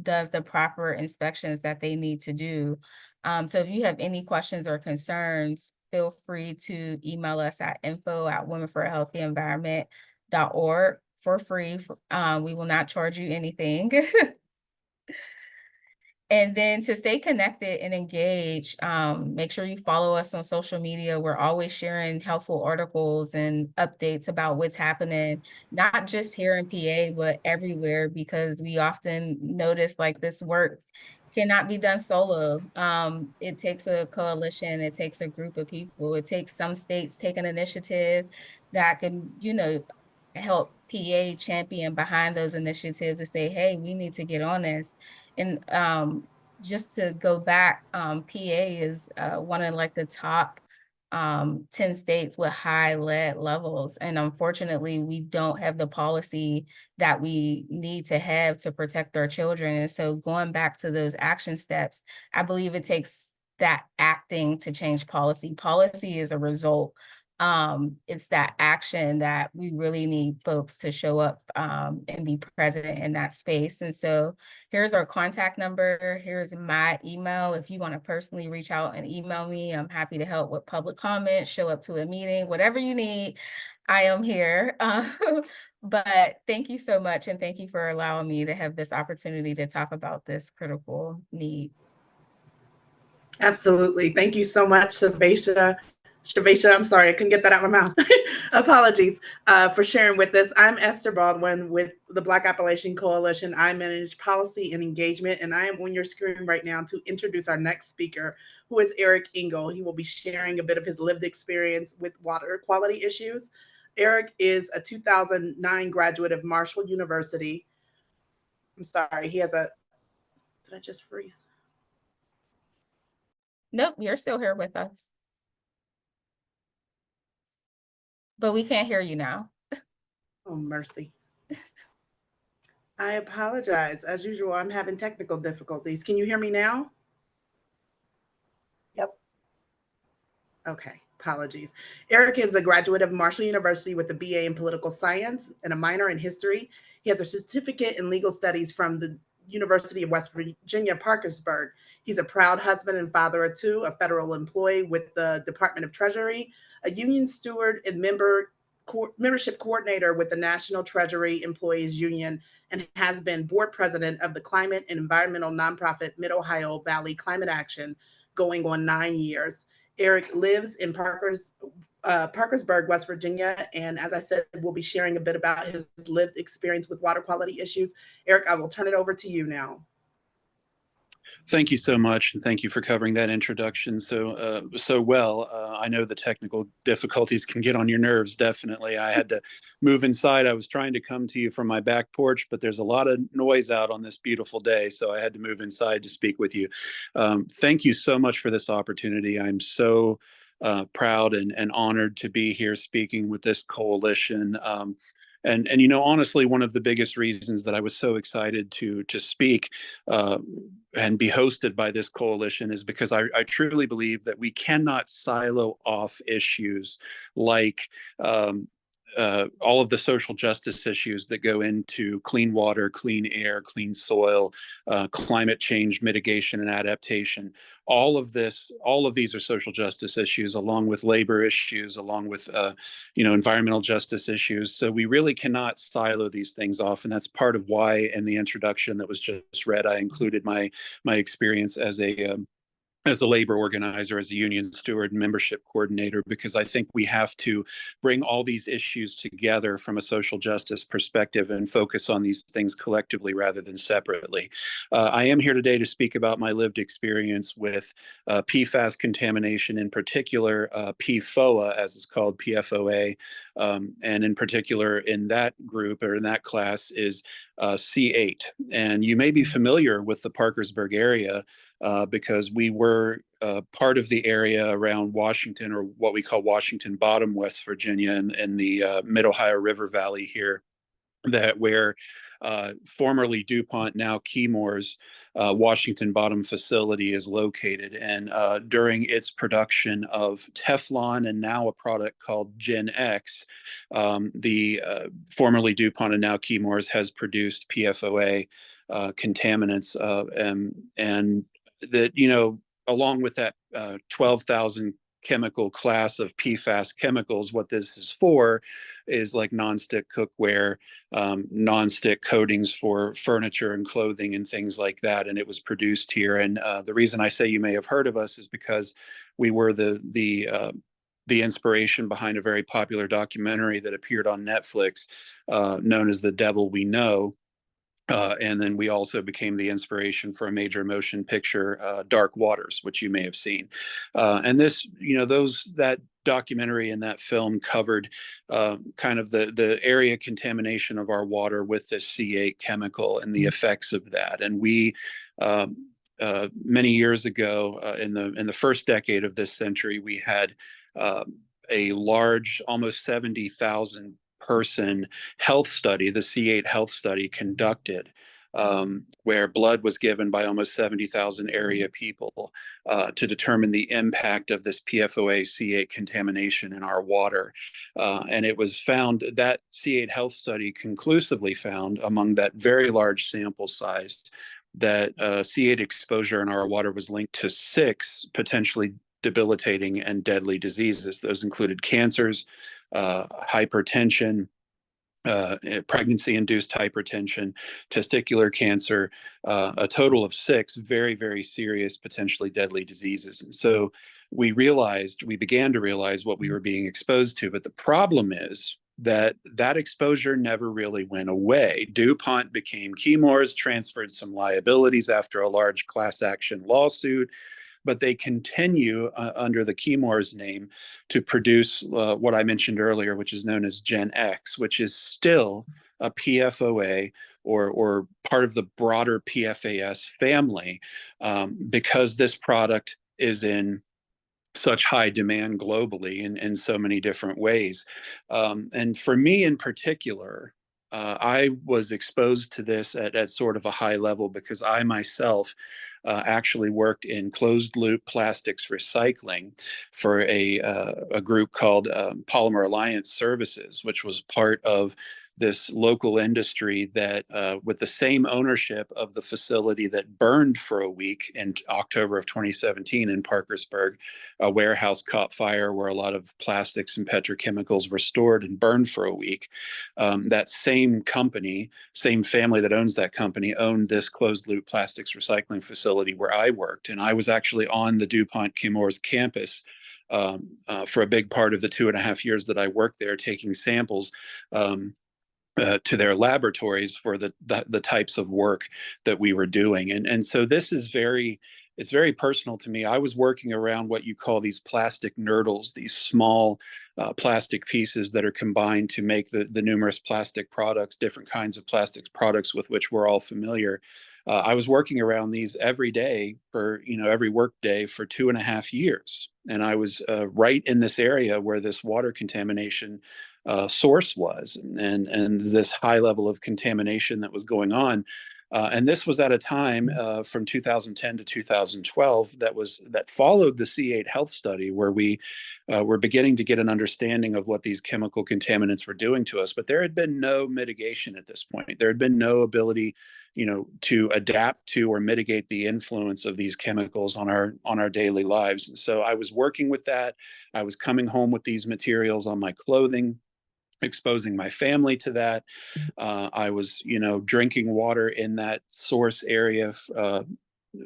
does the proper inspections that they need to do. So if you have any questions or concerns, feel free to email us at info@womenforahealthyenvironment.org for free. We will not charge you anything. And then to stay connected and engaged, make sure you follow us on social media. We're always sharing helpful articles and updates about what's happening, not just here in PA, but everywhere, because we often notice like this work cannot be done solo. It takes a coalition, it takes a group of people, it takes some states take an initiative that can, help PA champion behind those initiatives and say, hey, we need to get on this. And just to go back, PA is one of like the top 10 states with high lead levels. And unfortunately, we don't have the policy that we need to have to protect our children. And so going back to those action steps, I believe it takes that acting to change policy. Policy is a result. It's that action that we really need folks to show up and be present in that space. And so here's our contact number. Here's my email. If you want to personally reach out and email me, I'm happy to help with public comment, show up to a meeting, whatever you need, I am here. But thank you so much. And thank you for allowing me to have this opportunity to talk about this critical need. Absolutely. Thank you so much, Shavesha, I'm sorry, I couldn't get that out of my mouth. Apologies for sharing with us. I'm Esther Baldwin with the Black Appalachian Coalition. I manage policy and engagement, and I am on your screen right now to introduce our next speaker, who is Eric Engel. He will be sharing a bit of his lived experience with water quality issues. Eric is a 2009 graduate of Marshall University. I'm sorry, did I just freeze? Nope, you're still here with us. But we can't hear you now. Oh, mercy. I apologize. As usual, I'm having technical difficulties. Can you hear me now? Yep. Okay, apologies. Eric is a graduate of Marshall University with a BA in political science and a minor in history. He has a certificate in legal studies from the University of West Virginia, Parkersburg. He's a proud husband and father of two, a federal employee with the Department of Treasury, a union steward and membership coordinator with the National Treasury Employees Union, and has been board president of the climate and environmental nonprofit Mid-Ohio Valley Climate Action, going on 9 years. Eric lives in Parkersburg, West Virginia, and as I said, we'll be sharing a bit about his lived experience with water quality issues. Eric, I will turn it over to you now. Thank you so much, and thank you for covering that introduction so well. I know the technical difficulties can get on your nerves, definitely. I had to move inside. I was trying to come to you from my back porch, but there's a lot of noise out on this beautiful day, so I had to move inside to speak with you. Thank you so much for this opportunity. I'm so proud and honored to be here speaking with this coalition. And honestly, one of the biggest reasons that I was so excited to speak and be hosted by this coalition is because I truly believe that we cannot silo off issues like all of the social justice issues that go into clean water, clean air, clean soil, climate change mitigation and adaptation. All of these are social justice issues, along with labor issues, along with environmental justice issues. So we really cannot silo these things off, and that's part of why in the introduction that was just read, I included my experience as a labor organizer, as a union steward, membership coordinator, because I think we have to bring all these issues together from a social justice perspective and focus on these things collectively rather than separately. I am here today to speak about my lived experience with PFAS contamination, in particular PFOA, as it's called, PFOA, and in particular in that group or in that class is C8. And you may be familiar with the Parkersburg area because we were part of the area around Washington, or what we call Washington Bottom, West Virginia, and the Mid-Ohio River Valley here that where formerly DuPont, now Chemours, Washington Bottom facility is located. And during its production of Teflon and now a product called Gen X, the formerly DuPont and now Chemours has produced PFOA contaminants. And that, you know, along with that 12,000 chemical class of PFAS chemicals, what this is for is like nonstick cookware, nonstick coatings for furniture and clothing and things like that. And it was produced here. And the reason I say you may have heard of us is because we were the inspiration behind a very popular documentary that appeared on Netflix, known as The Devil We Know. And then we also became the inspiration for a major motion picture, Dark Waters, which you may have seen. And this, you know, that documentary and that film covered kind of the area contamination of our water with this C8 chemical and the effects of that. And we, many years ago, in the first decade of this century, we had a large, almost 70,000 person health study, the C8 health study, conducted, where blood was given by almost 70,000 area people to determine the impact of this PFOA C8 contamination in our water. And it was found that C8 health study conclusively found, among that very large sample size, that C8 exposure in our water was linked to 6 potentially debilitating and deadly diseases. Those included cancers, hypertension, pregnancy-induced hypertension, testicular cancer, a total of 6 very, very serious, potentially deadly diseases. And so we began to realize what we were being exposed to. But the problem is that exposure never really went away. DuPont became Chemours, transferred some liabilities after a large class action lawsuit, but they continue under the Chemours name to produce what I mentioned earlier, which is known as Gen X, which is still a PFOA or part of the broader PFAS family, because this product is in such high demand globally in so many different ways. And for me in particular, I was exposed to this at sort of a high level because I myself actually worked in closed loop plastics recycling for a group called Polymer Alliance Services, which was part of this local industry that with the same ownership of the facility that burned for a week in October of 2017 in Parkersburg. A warehouse caught fire where a lot of plastics and petrochemicals were stored and burned for a week. That same company, same family that owns that company, owned this closed loop plastics recycling facility where I worked. And I was actually on the DuPont Chemours campus for a big part of the 2.5 years that I worked there, taking samples to their laboratories for the types of work that we were doing. And so this is it's very personal to me. I was working around what you call these plastic nurdles, these small plastic pieces that are combined to make the numerous plastic products, different kinds of plastics products with which we're all familiar. I was working around these every day for, every work day for 2.5 years. And I was right in this area where this water contamination source was, and this high level of contamination that was going on. And this was at a time from 2010 to 2012 that followed the C8 health study, where we were beginning to get an understanding of what these chemical contaminants were doing to us. But there had been no mitigation at this point. There had been no ability, to adapt to or mitigate the influence of these chemicals on our daily lives. And so I was working with that. I was coming home with these materials on my clothing, exposing my family to that. I was, drinking water in that source area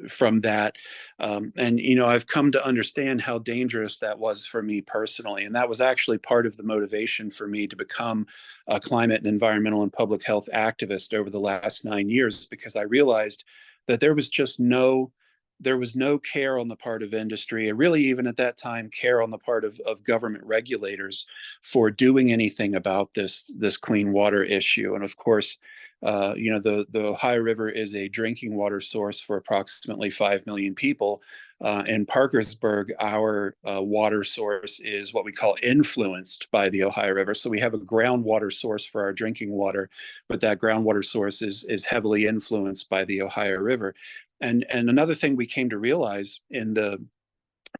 from that. And, I've come to understand how dangerous that was for me personally. And that was actually part of the motivation for me to become a climate and environmental and public health activist over the last 9 years, because I realized that there was just no there was no care on the part of industry, and really even at that time, care on the part of government regulators for doing anything about this clean water issue. And of course, the Ohio River is a drinking water source for approximately 5 million people. In Parkersburg, our water source is what we call influenced by the Ohio River. So we have a groundwater source for our drinking water, but that groundwater source is heavily influenced by the Ohio River. And another thing we came to realize in the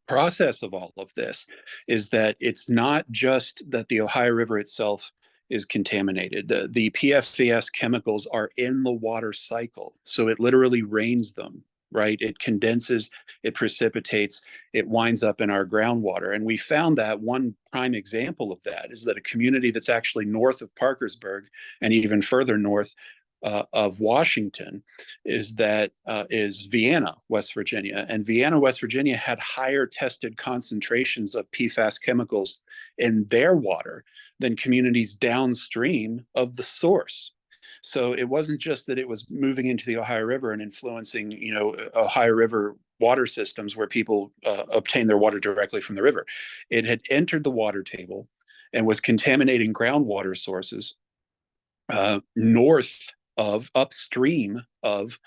process of all of this is that it's not just that the Ohio River itself is contaminated. The PFAS chemicals are in the water cycle. So it literally rains them, right? It condenses, it precipitates, it winds up in our groundwater. And we found that one prime example of that is that a community that's actually north of Parkersburg and even further north of Washington is Vienna, West Virginia. And Vienna, West Virginia had higher tested concentrations of PFAS chemicals in their water than communities downstream of the source. So it wasn't just that it was moving into the Ohio River and influencing, Ohio River water systems where people obtain their water directly from the river. It had entered the water table and was contaminating groundwater sources upstream of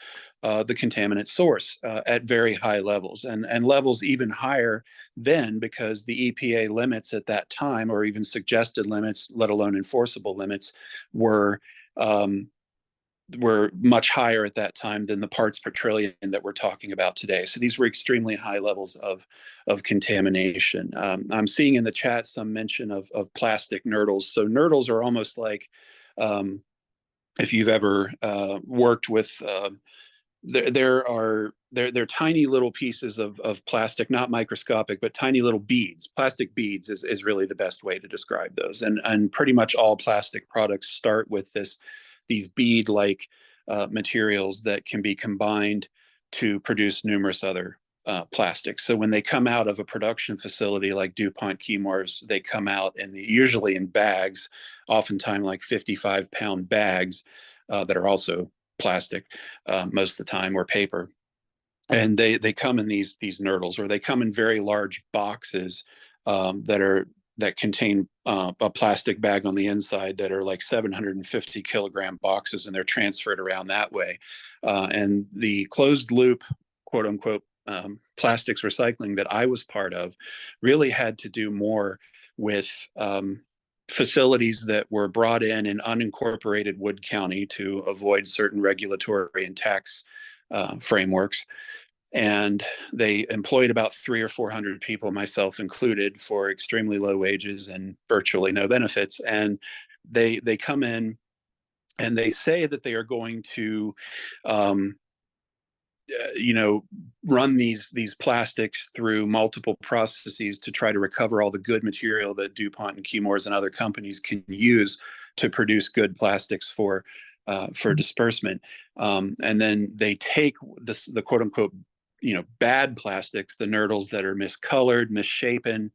the contaminant source at very high levels, and levels even higher then, because the EPA limits at that time, or even suggested limits, let alone enforceable limits, were much higher at that time than the parts per trillion that we're talking about today. So these were extremely high levels of contamination. I'm seeing in the chat some mention of plastic nurdles. So nurdles are almost like, if you've ever worked with, they're tiny little pieces of plastic, not microscopic, but tiny little beads. Plastic beads is really the best way to describe those. And pretty much all plastic products start with these bead-like materials that can be combined to produce numerous other plastics. So when they come out of a production facility like DuPont Chemours, they come out usually in bags, oftentimes like 55-pound bags that are also plastic most of the time, or paper. And they come in these nurdles, or they come in very large boxes that contain a plastic bag on the inside that are like 750 kilogram boxes, and they're transferred around that way. And the closed loop, quote unquote, plastics recycling that I was part of really had to do more with facilities that were brought in unincorporated Wood County to avoid certain regulatory and tax frameworks. And they employed about 300 or 400 people, myself included, for extremely low wages and virtually no benefits. And they come in and they say that they are going to run these plastics through multiple processes to try to recover all the good material that DuPont and Chemours and other companies can use to produce good plastics for disbursement. And then they take the quote unquote, bad plastics, the nurdles that are miscolored, misshapen,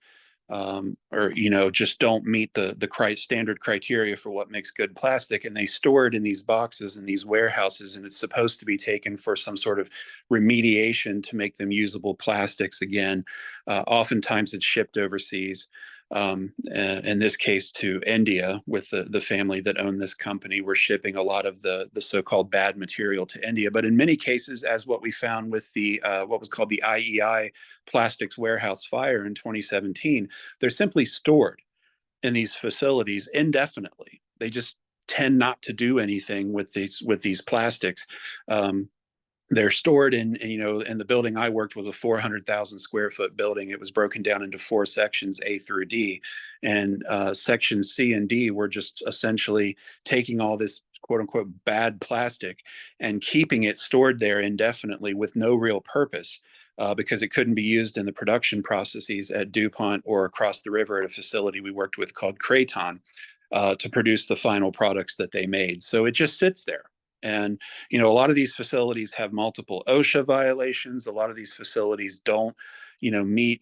or just don't meet the standard criteria for what makes good plastic, and they store it in these boxes in these warehouses, and it's supposed to be taken for some sort of remediation to make them usable plastics again. Oftentimes it's shipped overseas. In this case to India, with the family that owned this company. We're shipping a lot of the so-called bad material to India. But in many cases, as what we found with the what was called the IEI plastics warehouse fire in 2017, they're simply stored in these facilities indefinitely. They just tend not to do anything with these plastics. They're stored in the building I worked was a 400,000 square foot building. It was broken down into 4 sections, A through D. And sections C and D were just essentially taking all this quote unquote bad plastic and keeping it stored there indefinitely with no real purpose, because it couldn't be used in the production processes at DuPont or across the river at a facility we worked with called Kraton to produce the final products that they made. So it just sits there. And, a lot of these facilities have multiple OSHA violations. A lot of these facilities don't, meet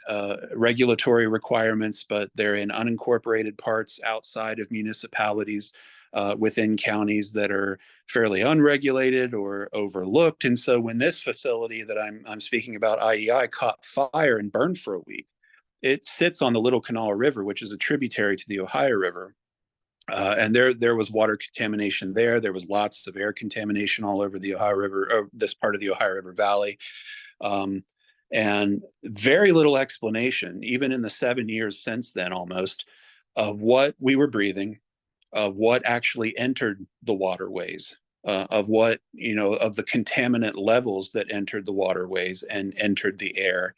regulatory requirements, but they're in unincorporated parts outside of municipalities within counties that are fairly unregulated or overlooked. And so when this facility that I'm speaking about, IEI, caught fire and burned for a week, it sits on the Little Kanawha River, which is a tributary to the Ohio River. And there was water contamination there. There was lots of air contamination all over the Ohio River, or this part of the Ohio River Valley. And very little explanation, even in the 7 years since then almost, of what we were breathing, of what actually entered the waterways, of what, of the contaminant levels that entered the waterways and entered the air.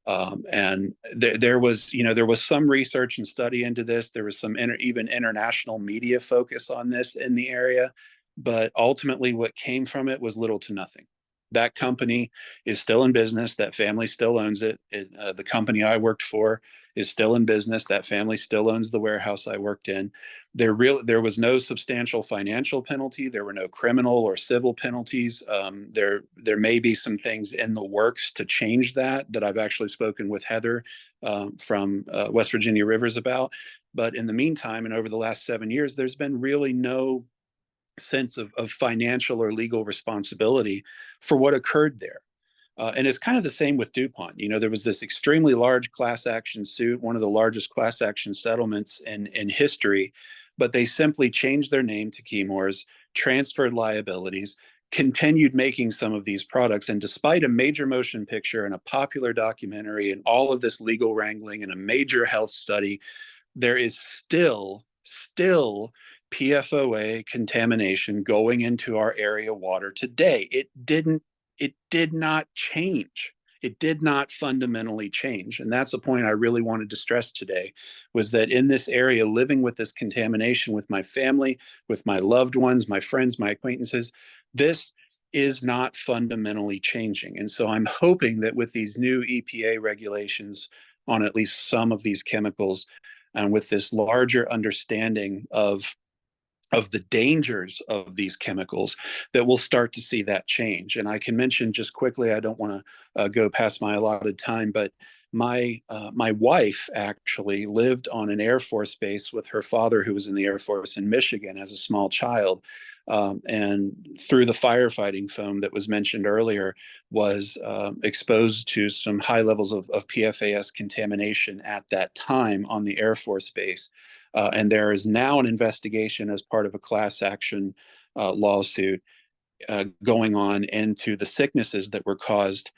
And there was some research and study into this. There was some even international media focus on this in the area, but ultimately what came from it was little to nothing. That company is still in business. That family still owns it. The company I worked for is still in business. That family still owns the warehouse I worked in. There was no substantial financial penalty. There were no criminal or civil penalties. There may be some things in the works to change that I've actually spoken with Heather from West Virginia Rivers about. But in the meantime, and over the last 7 years, there's been really no sense of financial or legal responsibility for what occurred there. And it's kind of the same with DuPont. There was this extremely large class action suit, one of the largest class action settlements in history, but they simply changed their name to Chemours, transferred liabilities, continued making some of these products. And despite a major motion picture and a popular documentary and all of this legal wrangling and a major health study, there is still PFOA contamination going into our area water today. It did not change. It did not fundamentally change. And that's a point I really wanted to stress today, was that in this area, living with this contamination with my family, with my loved ones, my friends, my acquaintances, this is not fundamentally changing. And so I'm hoping that with these new EPA regulations on at least some of these chemicals, and with this larger understanding of the dangers of these chemicals, that we'll start to see that change. And I can mention just quickly, I don't want to go past my allotted time, but my wife actually lived on an Air Force base with her father, who was in the Air Force in Michigan as a small child. And through the firefighting foam that was mentioned earlier, was exposed to some high levels of PFAS contamination at that time on the Air Force base. And there is now an investigation as part of a class action lawsuit going on into the sicknesses that were caused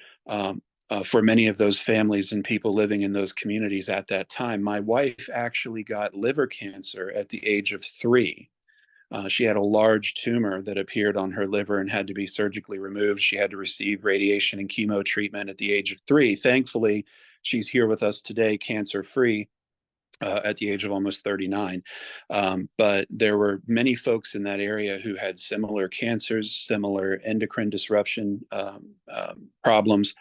for many of those families and people living in those communities at that time. My wife actually got liver cancer at the age of 3. She had a large tumor that appeared on her liver and had to be surgically removed. She had to receive radiation and chemo treatment at the age of 3. Thankfully, she's here with us today, cancer-free, at the age of almost 39. But there were many folks in that area who had similar cancers, similar endocrine disruption problems,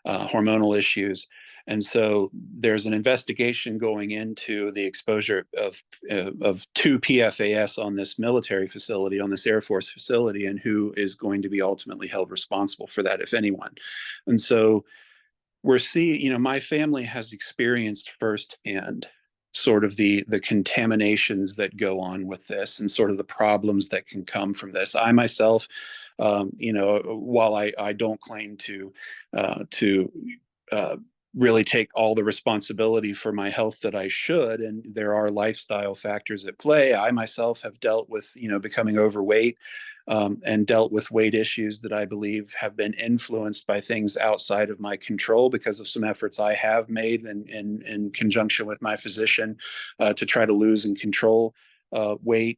hormonal issues. And so there's an investigation going into the exposure of 2 PFAS on this military facility, on this Air Force facility, and who is going to be ultimately held responsible for that, if anyone. And so we're seeing, my family has experienced firsthand sort of the contaminations that go on with this and sort of the problems that can come from this. I myself, while I don't claim to really take all the responsibility for my health that I should, and there are lifestyle factors at play, I myself have dealt with, becoming overweight, and dealt with weight issues that I believe have been influenced by things outside of my control because of some efforts I have made in conjunction with my physician to try to lose and control weight.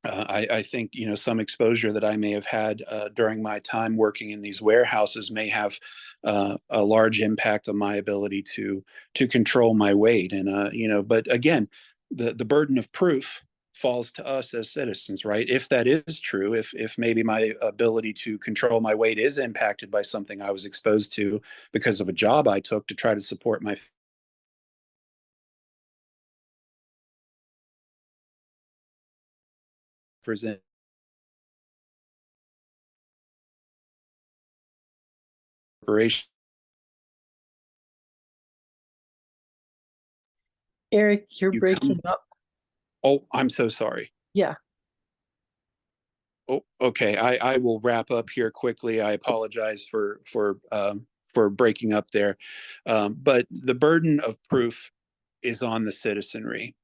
I think, some exposure that I may have had during my time working in these warehouses may have a large impact on my ability to control my weight. And, but again, the burden of proof falls to us as citizens, right? If that is true, if maybe my ability to control my weight is impacted by something I was exposed to because of a job I took to try to support my present corporation Eric, you're You come, breaking up. oh, I'm so sorry. Yeah. Oh, okay. I will wrap up here quickly. I apologize for breaking up there. But the burden of proof is on the citizenry,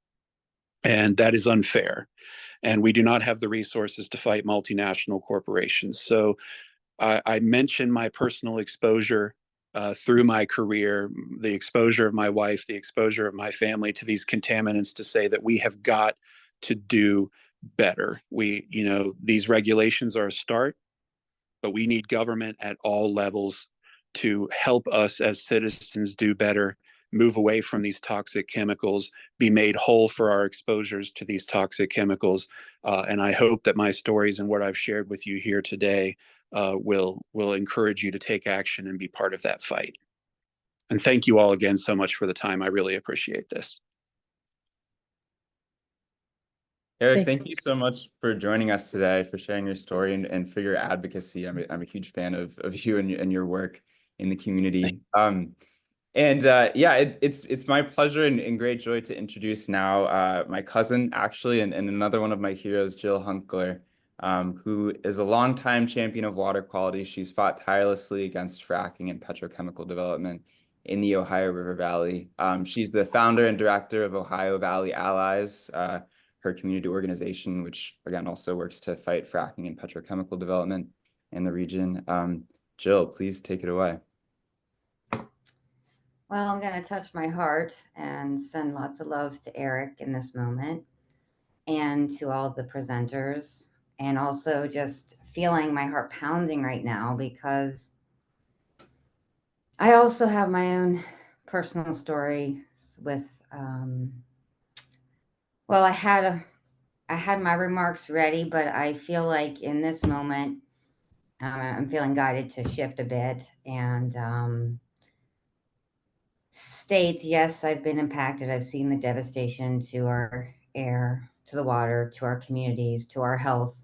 and that is unfair. And we do not have the resources to fight multinational corporations. So I mentioned my personal exposure through my career, the exposure of my wife, the exposure of my family to these contaminants, to say that we have got to do better. These regulations are a start, but we need government at all levels to help us as citizens do better, move away from these toxic chemicals, be made whole for our exposures to these toxic chemicals. And I hope that my stories and what I've shared with you here today will encourage you to take action and be part of that fight. And thank you all again so much for the time. I really appreciate this. Eric, thank you so much for joining us today, for sharing your story and for your advocacy. I'm a huge fan of you and your work in the community. It's my pleasure and great joy to introduce now my cousin, actually, and another one of my heroes, Jill Hunkler, who is a longtime champion of water quality. She's fought tirelessly against fracking and petrochemical development in the Ohio River Valley. She's the founder and director of Ohio Valley Allies, her community organization, which again also works to fight fracking and petrochemical development in the region. Jill, please take it away. Well, I'm going to touch my heart and send lots of love to Eric in this moment and to all the presenters, and also just feeling my heart pounding right now because I also have my own personal story with, well, I had my remarks ready, but I feel like in this moment, I'm feeling guided to shift a bit and state, yes, I've been impacted. I've seen the devastation to our air, to the water, to our communities, to our health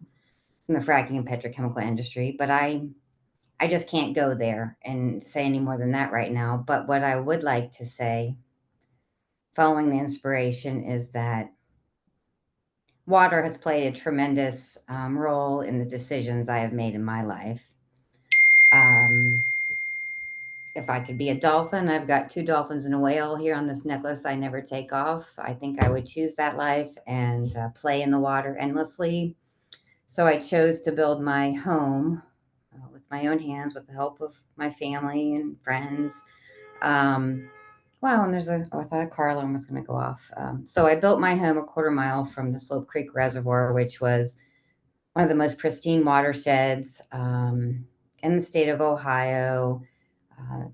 from the fracking and petrochemical industry. But I just can't go there and say any more than that right now. But what I would like to say, following the inspiration, is that water has played a tremendous role in the decisions I have made in my life. If I could be a dolphin, I've got 2 dolphins and a whale here on this necklace I never take off. I think I would choose that life and play in the water endlessly. So I chose to build my home with my own hands, with the help of my family and friends. Wow, and I thought a car alarm was going to go off. So I built my home a 1/4 mile from the Slope Creek Reservoir, which was one of the most pristine watersheds in the state of Ohio.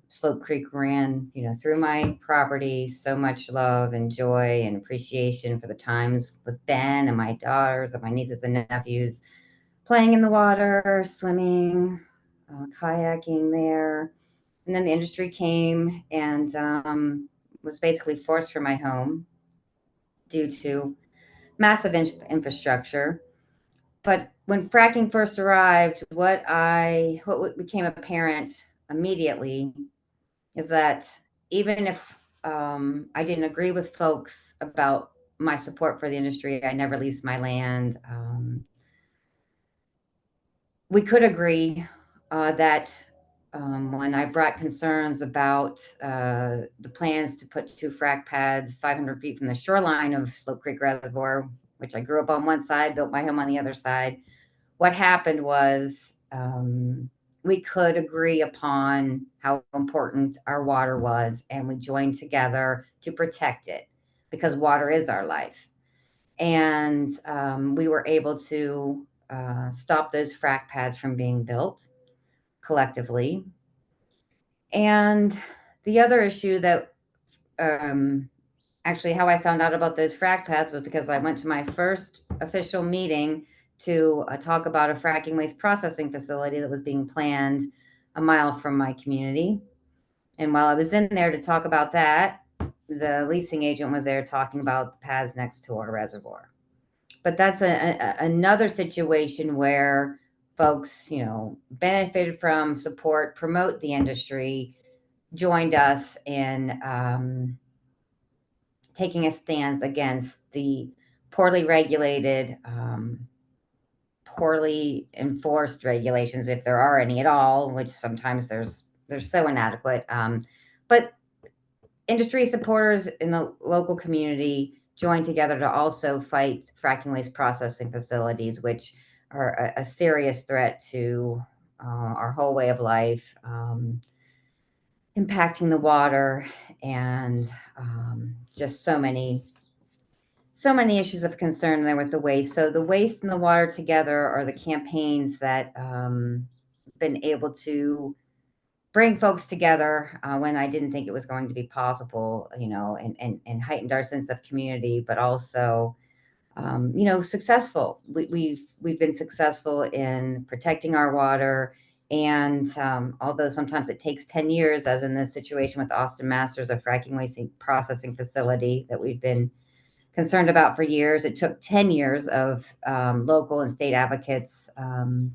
Slope Creek ran, through my property. So much love and joy and appreciation for the times with Ben and my daughters and my nieces and nephews playing in the water, swimming, kayaking there. And then the industry came and was basically forced from my home due to massive infrastructure. But when fracking first arrived, what became apparent immediately is that even if I didn't agree with folks about my support for the industry, I never leased my land. We could agree that when I brought concerns about the plans to put 2 frac pads 500 feet from the shoreline of Slope Creek Reservoir, which I grew up on one side, built my home on the other side, what happened was we could agree upon how important our water was, and we joined together to protect it because water is our life. And we were able to stop those frac pads from being built collectively. And the other issue that actually how I found out about those frac pads was because I went to my first official meeting to talk about a fracking waste processing facility that was being planned a mile from my community. And while I was in there to talk about that, the leasing agent was there talking about the pads next to our reservoir. But that's another situation where folks, benefited from support, promote the industry, joined us in taking a stance against the poorly regulated, poorly enforced regulations, if there are any at all, which sometimes they're so inadequate. But industry supporters in the local community joined together to also fight fracking waste processing facilities, which are a serious threat to our whole way of life, impacting the water, and just so many issues of concern there with the waste. So the waste and the water together are the campaigns that been able to bring folks together when I didn't think it was going to be possible, and heightened our sense of community, but also, successful. We've been successful in protecting our water. And although sometimes it takes 10 years, as in the situation with Austin Masters, a fracking waste processing facility that we've been concerned about for years, it took 10 years of local and state advocates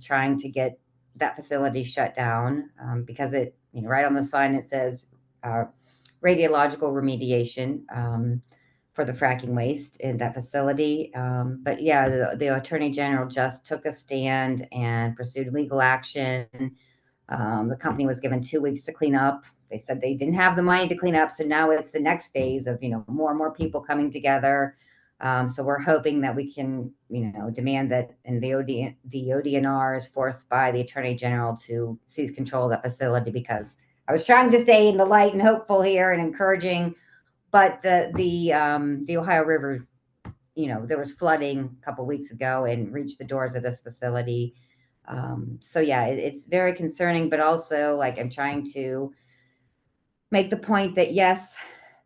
trying to get that facility shut down because it, right on the sign it says radiological remediation for the fracking waste in that facility. But yeah, the Attorney General just took a stand and pursued legal action. The company was given 2 weeks to clean up. They said they didn't have the money to clean up, so now it's the next phase of more and more people coming together. So we're hoping that we can demand that, and the ODNR is forced by the Attorney General to seize control of that facility, because I was trying to stay in the light and hopeful here and encouraging, but the Ohio River, there was flooding a couple weeks ago and reached the doors of this facility. So yeah, it's very concerning, but also I'm trying to make the point that yes,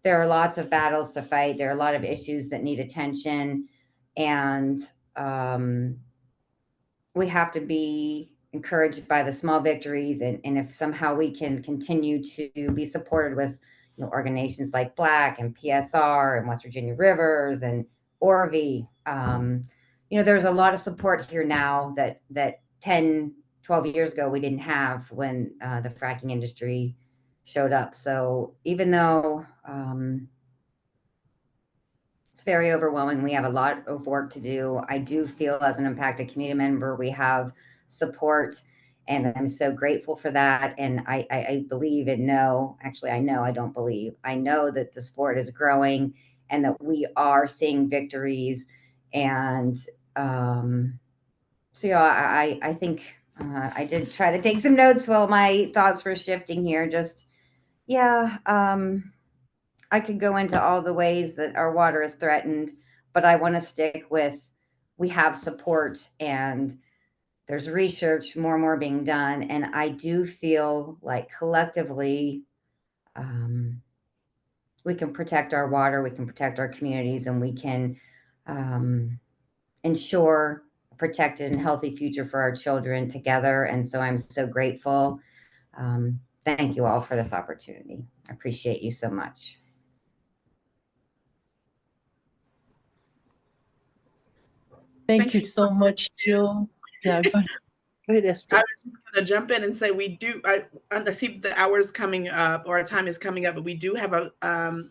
there are lots of battles to fight. There are a lot of issues that need attention, and we have to be encouraged by the small victories. And if somehow we can continue to be supported with organizations like Black and PSR and West Virginia Rivers and Orvie, there's a lot of support here now that 10, 12 years ago we didn't have when the fracking industry showed up. So even though it's very overwhelming, we have a lot of work to do, I do feel as an impacted community member, we have support, and I'm so grateful for that. And I believe and know, actually, I know, I don't believe, I know that the sport is growing and that we are seeing victories. And so, I think I did try to take some notes while my thoughts were shifting here. Just, yeah, I could go into all the ways that our water is threatened, but I want to stick with, we have support and there's research, more and more being done. And I do feel like collectively, we can protect our water, we can protect our communities, and we can ensure a protected and healthy future for our children together. And so I'm so grateful. Thank you all for this opportunity. I appreciate you so much. Thank you so much, Jill. Yeah, go ahead, Esther. I was just going to jump in and say I see the hour's coming up, or our time is coming up, but we do have a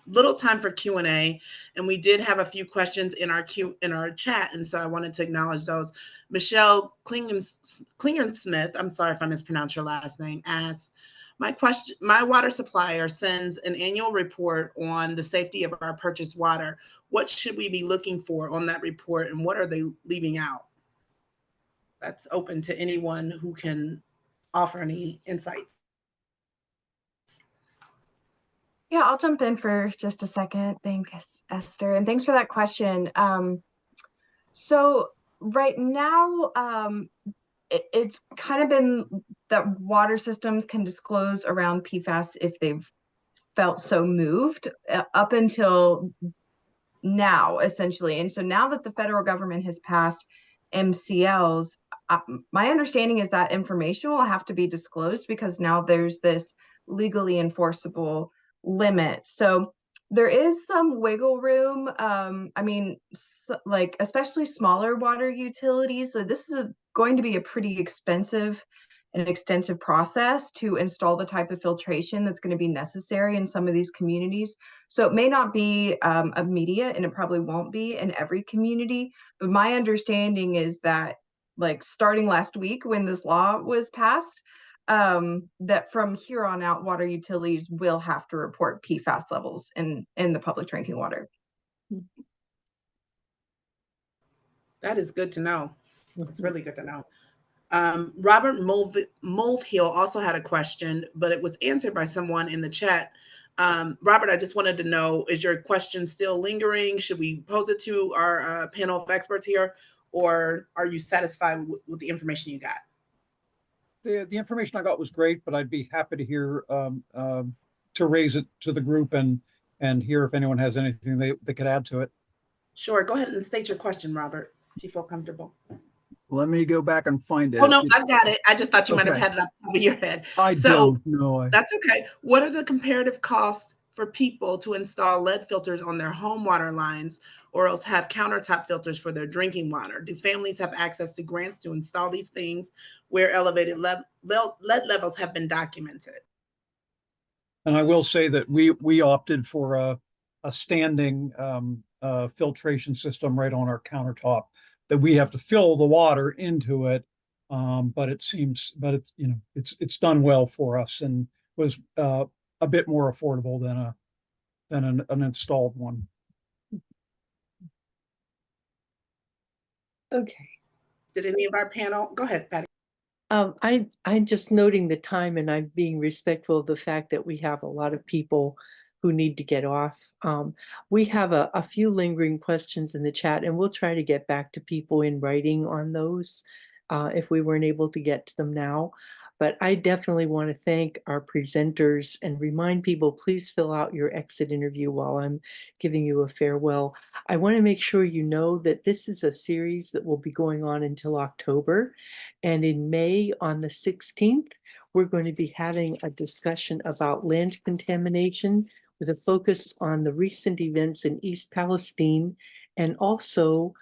little time for Q&A, and we did have a few questions in our chat, and so I wanted to acknowledge those. Michelle Klinger-Smith, I'm sorry if I mispronounced your last name, asks, my water supplier sends an annual report on the safety of our purchased water. What should we be looking for on that report, and what are they leaving out? That's open to anyone who can offer any insights. Yeah, I'll jump in for just a second. Thanks, Esther. And thanks for that question. So right now, it's kind of been that water systems can disclose around PFAS if they've felt so moved up until now, essentially. And so now that the federal government has passed MCLs, my understanding is that information will have to be disclosed because now there's this legally enforceable limit. So there is some wiggle room. Especially smaller water utilities. So this is going to be a pretty expensive an extensive process to install the type of filtration that's going to be necessary in some of these communities. So it may not be immediate, and it probably won't be in every community. But my understanding is that, like, starting last week when this law was passed, that from here on out, water utilities will have to report PFAS levels in the public drinking water. That is good to know. It's Mhm. really good to know. Robert Mulvihill also had a question, but it was answered by someone in the chat. Robert, I just wanted to know, is your question still lingering? Should we pose it to our panel of experts here, or are you satisfied with the information you got? The information I got was great, but I'd be happy to hear to raise it to the group and hear if anyone has anything they could add to it. Sure, go ahead and state your question, Robert, if you feel comfortable. Let me go back and find it. Oh, no, I've got it. I just thought you might have Okay. had it off the top of your head. I So don't know. that's okay. What are the comparative costs for people to install lead filters on their home water lines, or else have countertop filters for their drinking water? Do families have access to grants to install these things where elevated lead levels have been documented? And I will say that we opted for a standing filtration system right on our countertop that we have to fill the water into it. But it seems, it's done well for us and was a bit more affordable than an installed one. Okay. Did any of our panel, go ahead, Patty. I'm just noting the time, and I'm being respectful of the fact that we have a lot of people who need to get off. We have a few lingering questions in the chat, and we'll try to get back to people in writing on those if we weren't able to get to them now. But I definitely want to thank our presenters and remind people, please fill out your exit interview while I'm giving you a farewell. I want to make sure you know that this is a series that will be going on until October. And in May, on the 16th, we're going to be having a discussion about land contamination with a focus on the recent events in East Palestine, and also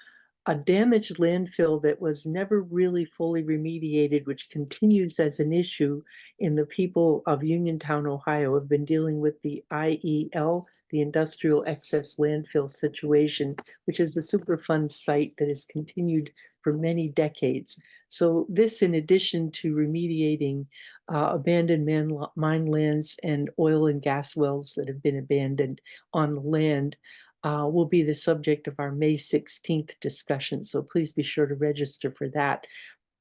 a damaged landfill that was never really fully remediated, which continues as an issue in the people of Uniontown, Ohio, have been dealing with the IEL, the Industrial Excess Landfill situation, which is a Superfund site that has continued for many decades. So this, in addition to remediating abandoned mine lands and oil and gas wells that have been abandoned on the land, will be the subject of our May 16th discussion. So please be sure to register for that.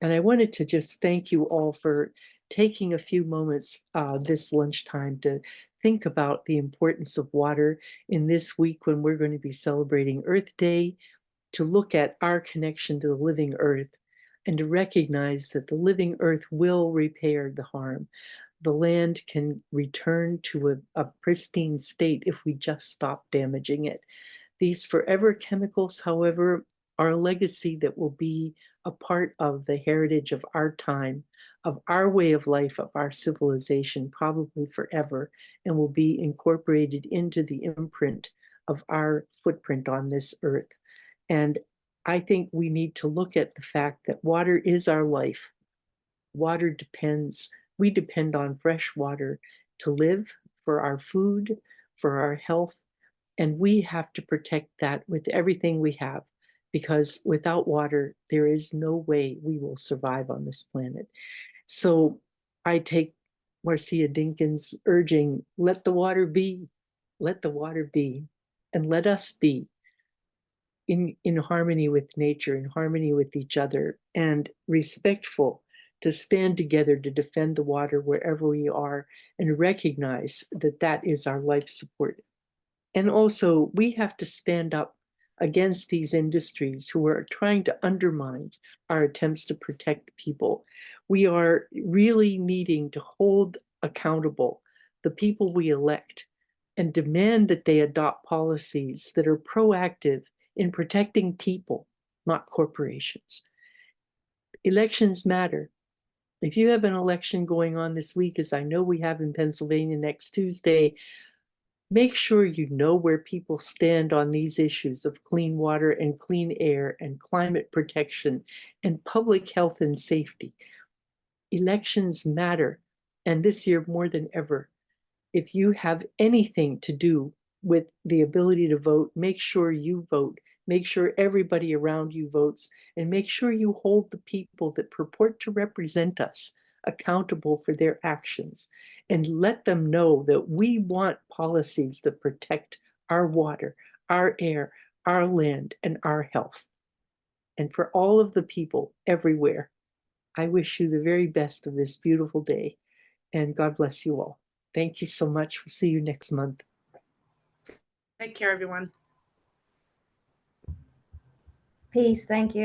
And I wanted to just thank you all for taking a few moments this lunchtime to think about the importance of water in this week when we're going to be celebrating Earth Day, to look at our connection to the living earth and to recognize that the living earth will repair the harm. The land can return to a pristine state if we just stop damaging it. These forever chemicals, however, are a legacy that will be a part of the heritage of our time, of our way of life, of our civilization, probably forever, and will be incorporated into the imprint of our footprint on this earth. And I think we need to look at the fact that water is our life. Water we depend on fresh water to live, for our food, for our health, and we have to protect that with everything we have, because without water, there is no way we will survive on this planet. So I take Marcia Dinkins' urging, let the water be, let the water be, and let us be in harmony with nature, in harmony with each other, and respectful, to stand together to defend the water wherever we are and recognize that that is our life support. And also, we have to stand up against these industries who are trying to undermine our attempts to protect people. We are really needing to hold accountable the people we elect and demand that they adopt policies that are proactive in protecting people, not corporations. Elections matter. If you have an election going on this week, as I know we have in Pennsylvania next Tuesday, make sure you know where people stand on these issues of clean water and clean air and climate protection and public health and safety. Elections matter, and this year more than ever. If you have anything to do with the ability to vote, make sure you vote. Make sure everybody around you votes, and make sure you hold the people that purport to represent us accountable for their actions, and let them know that we want policies that protect our water, our air, our land, and our health. And for all of the people everywhere, I wish you the very best of this beautiful day, and God bless you all. Thank you so much. We'll see you next month. Take care, everyone. Peace. Thank you.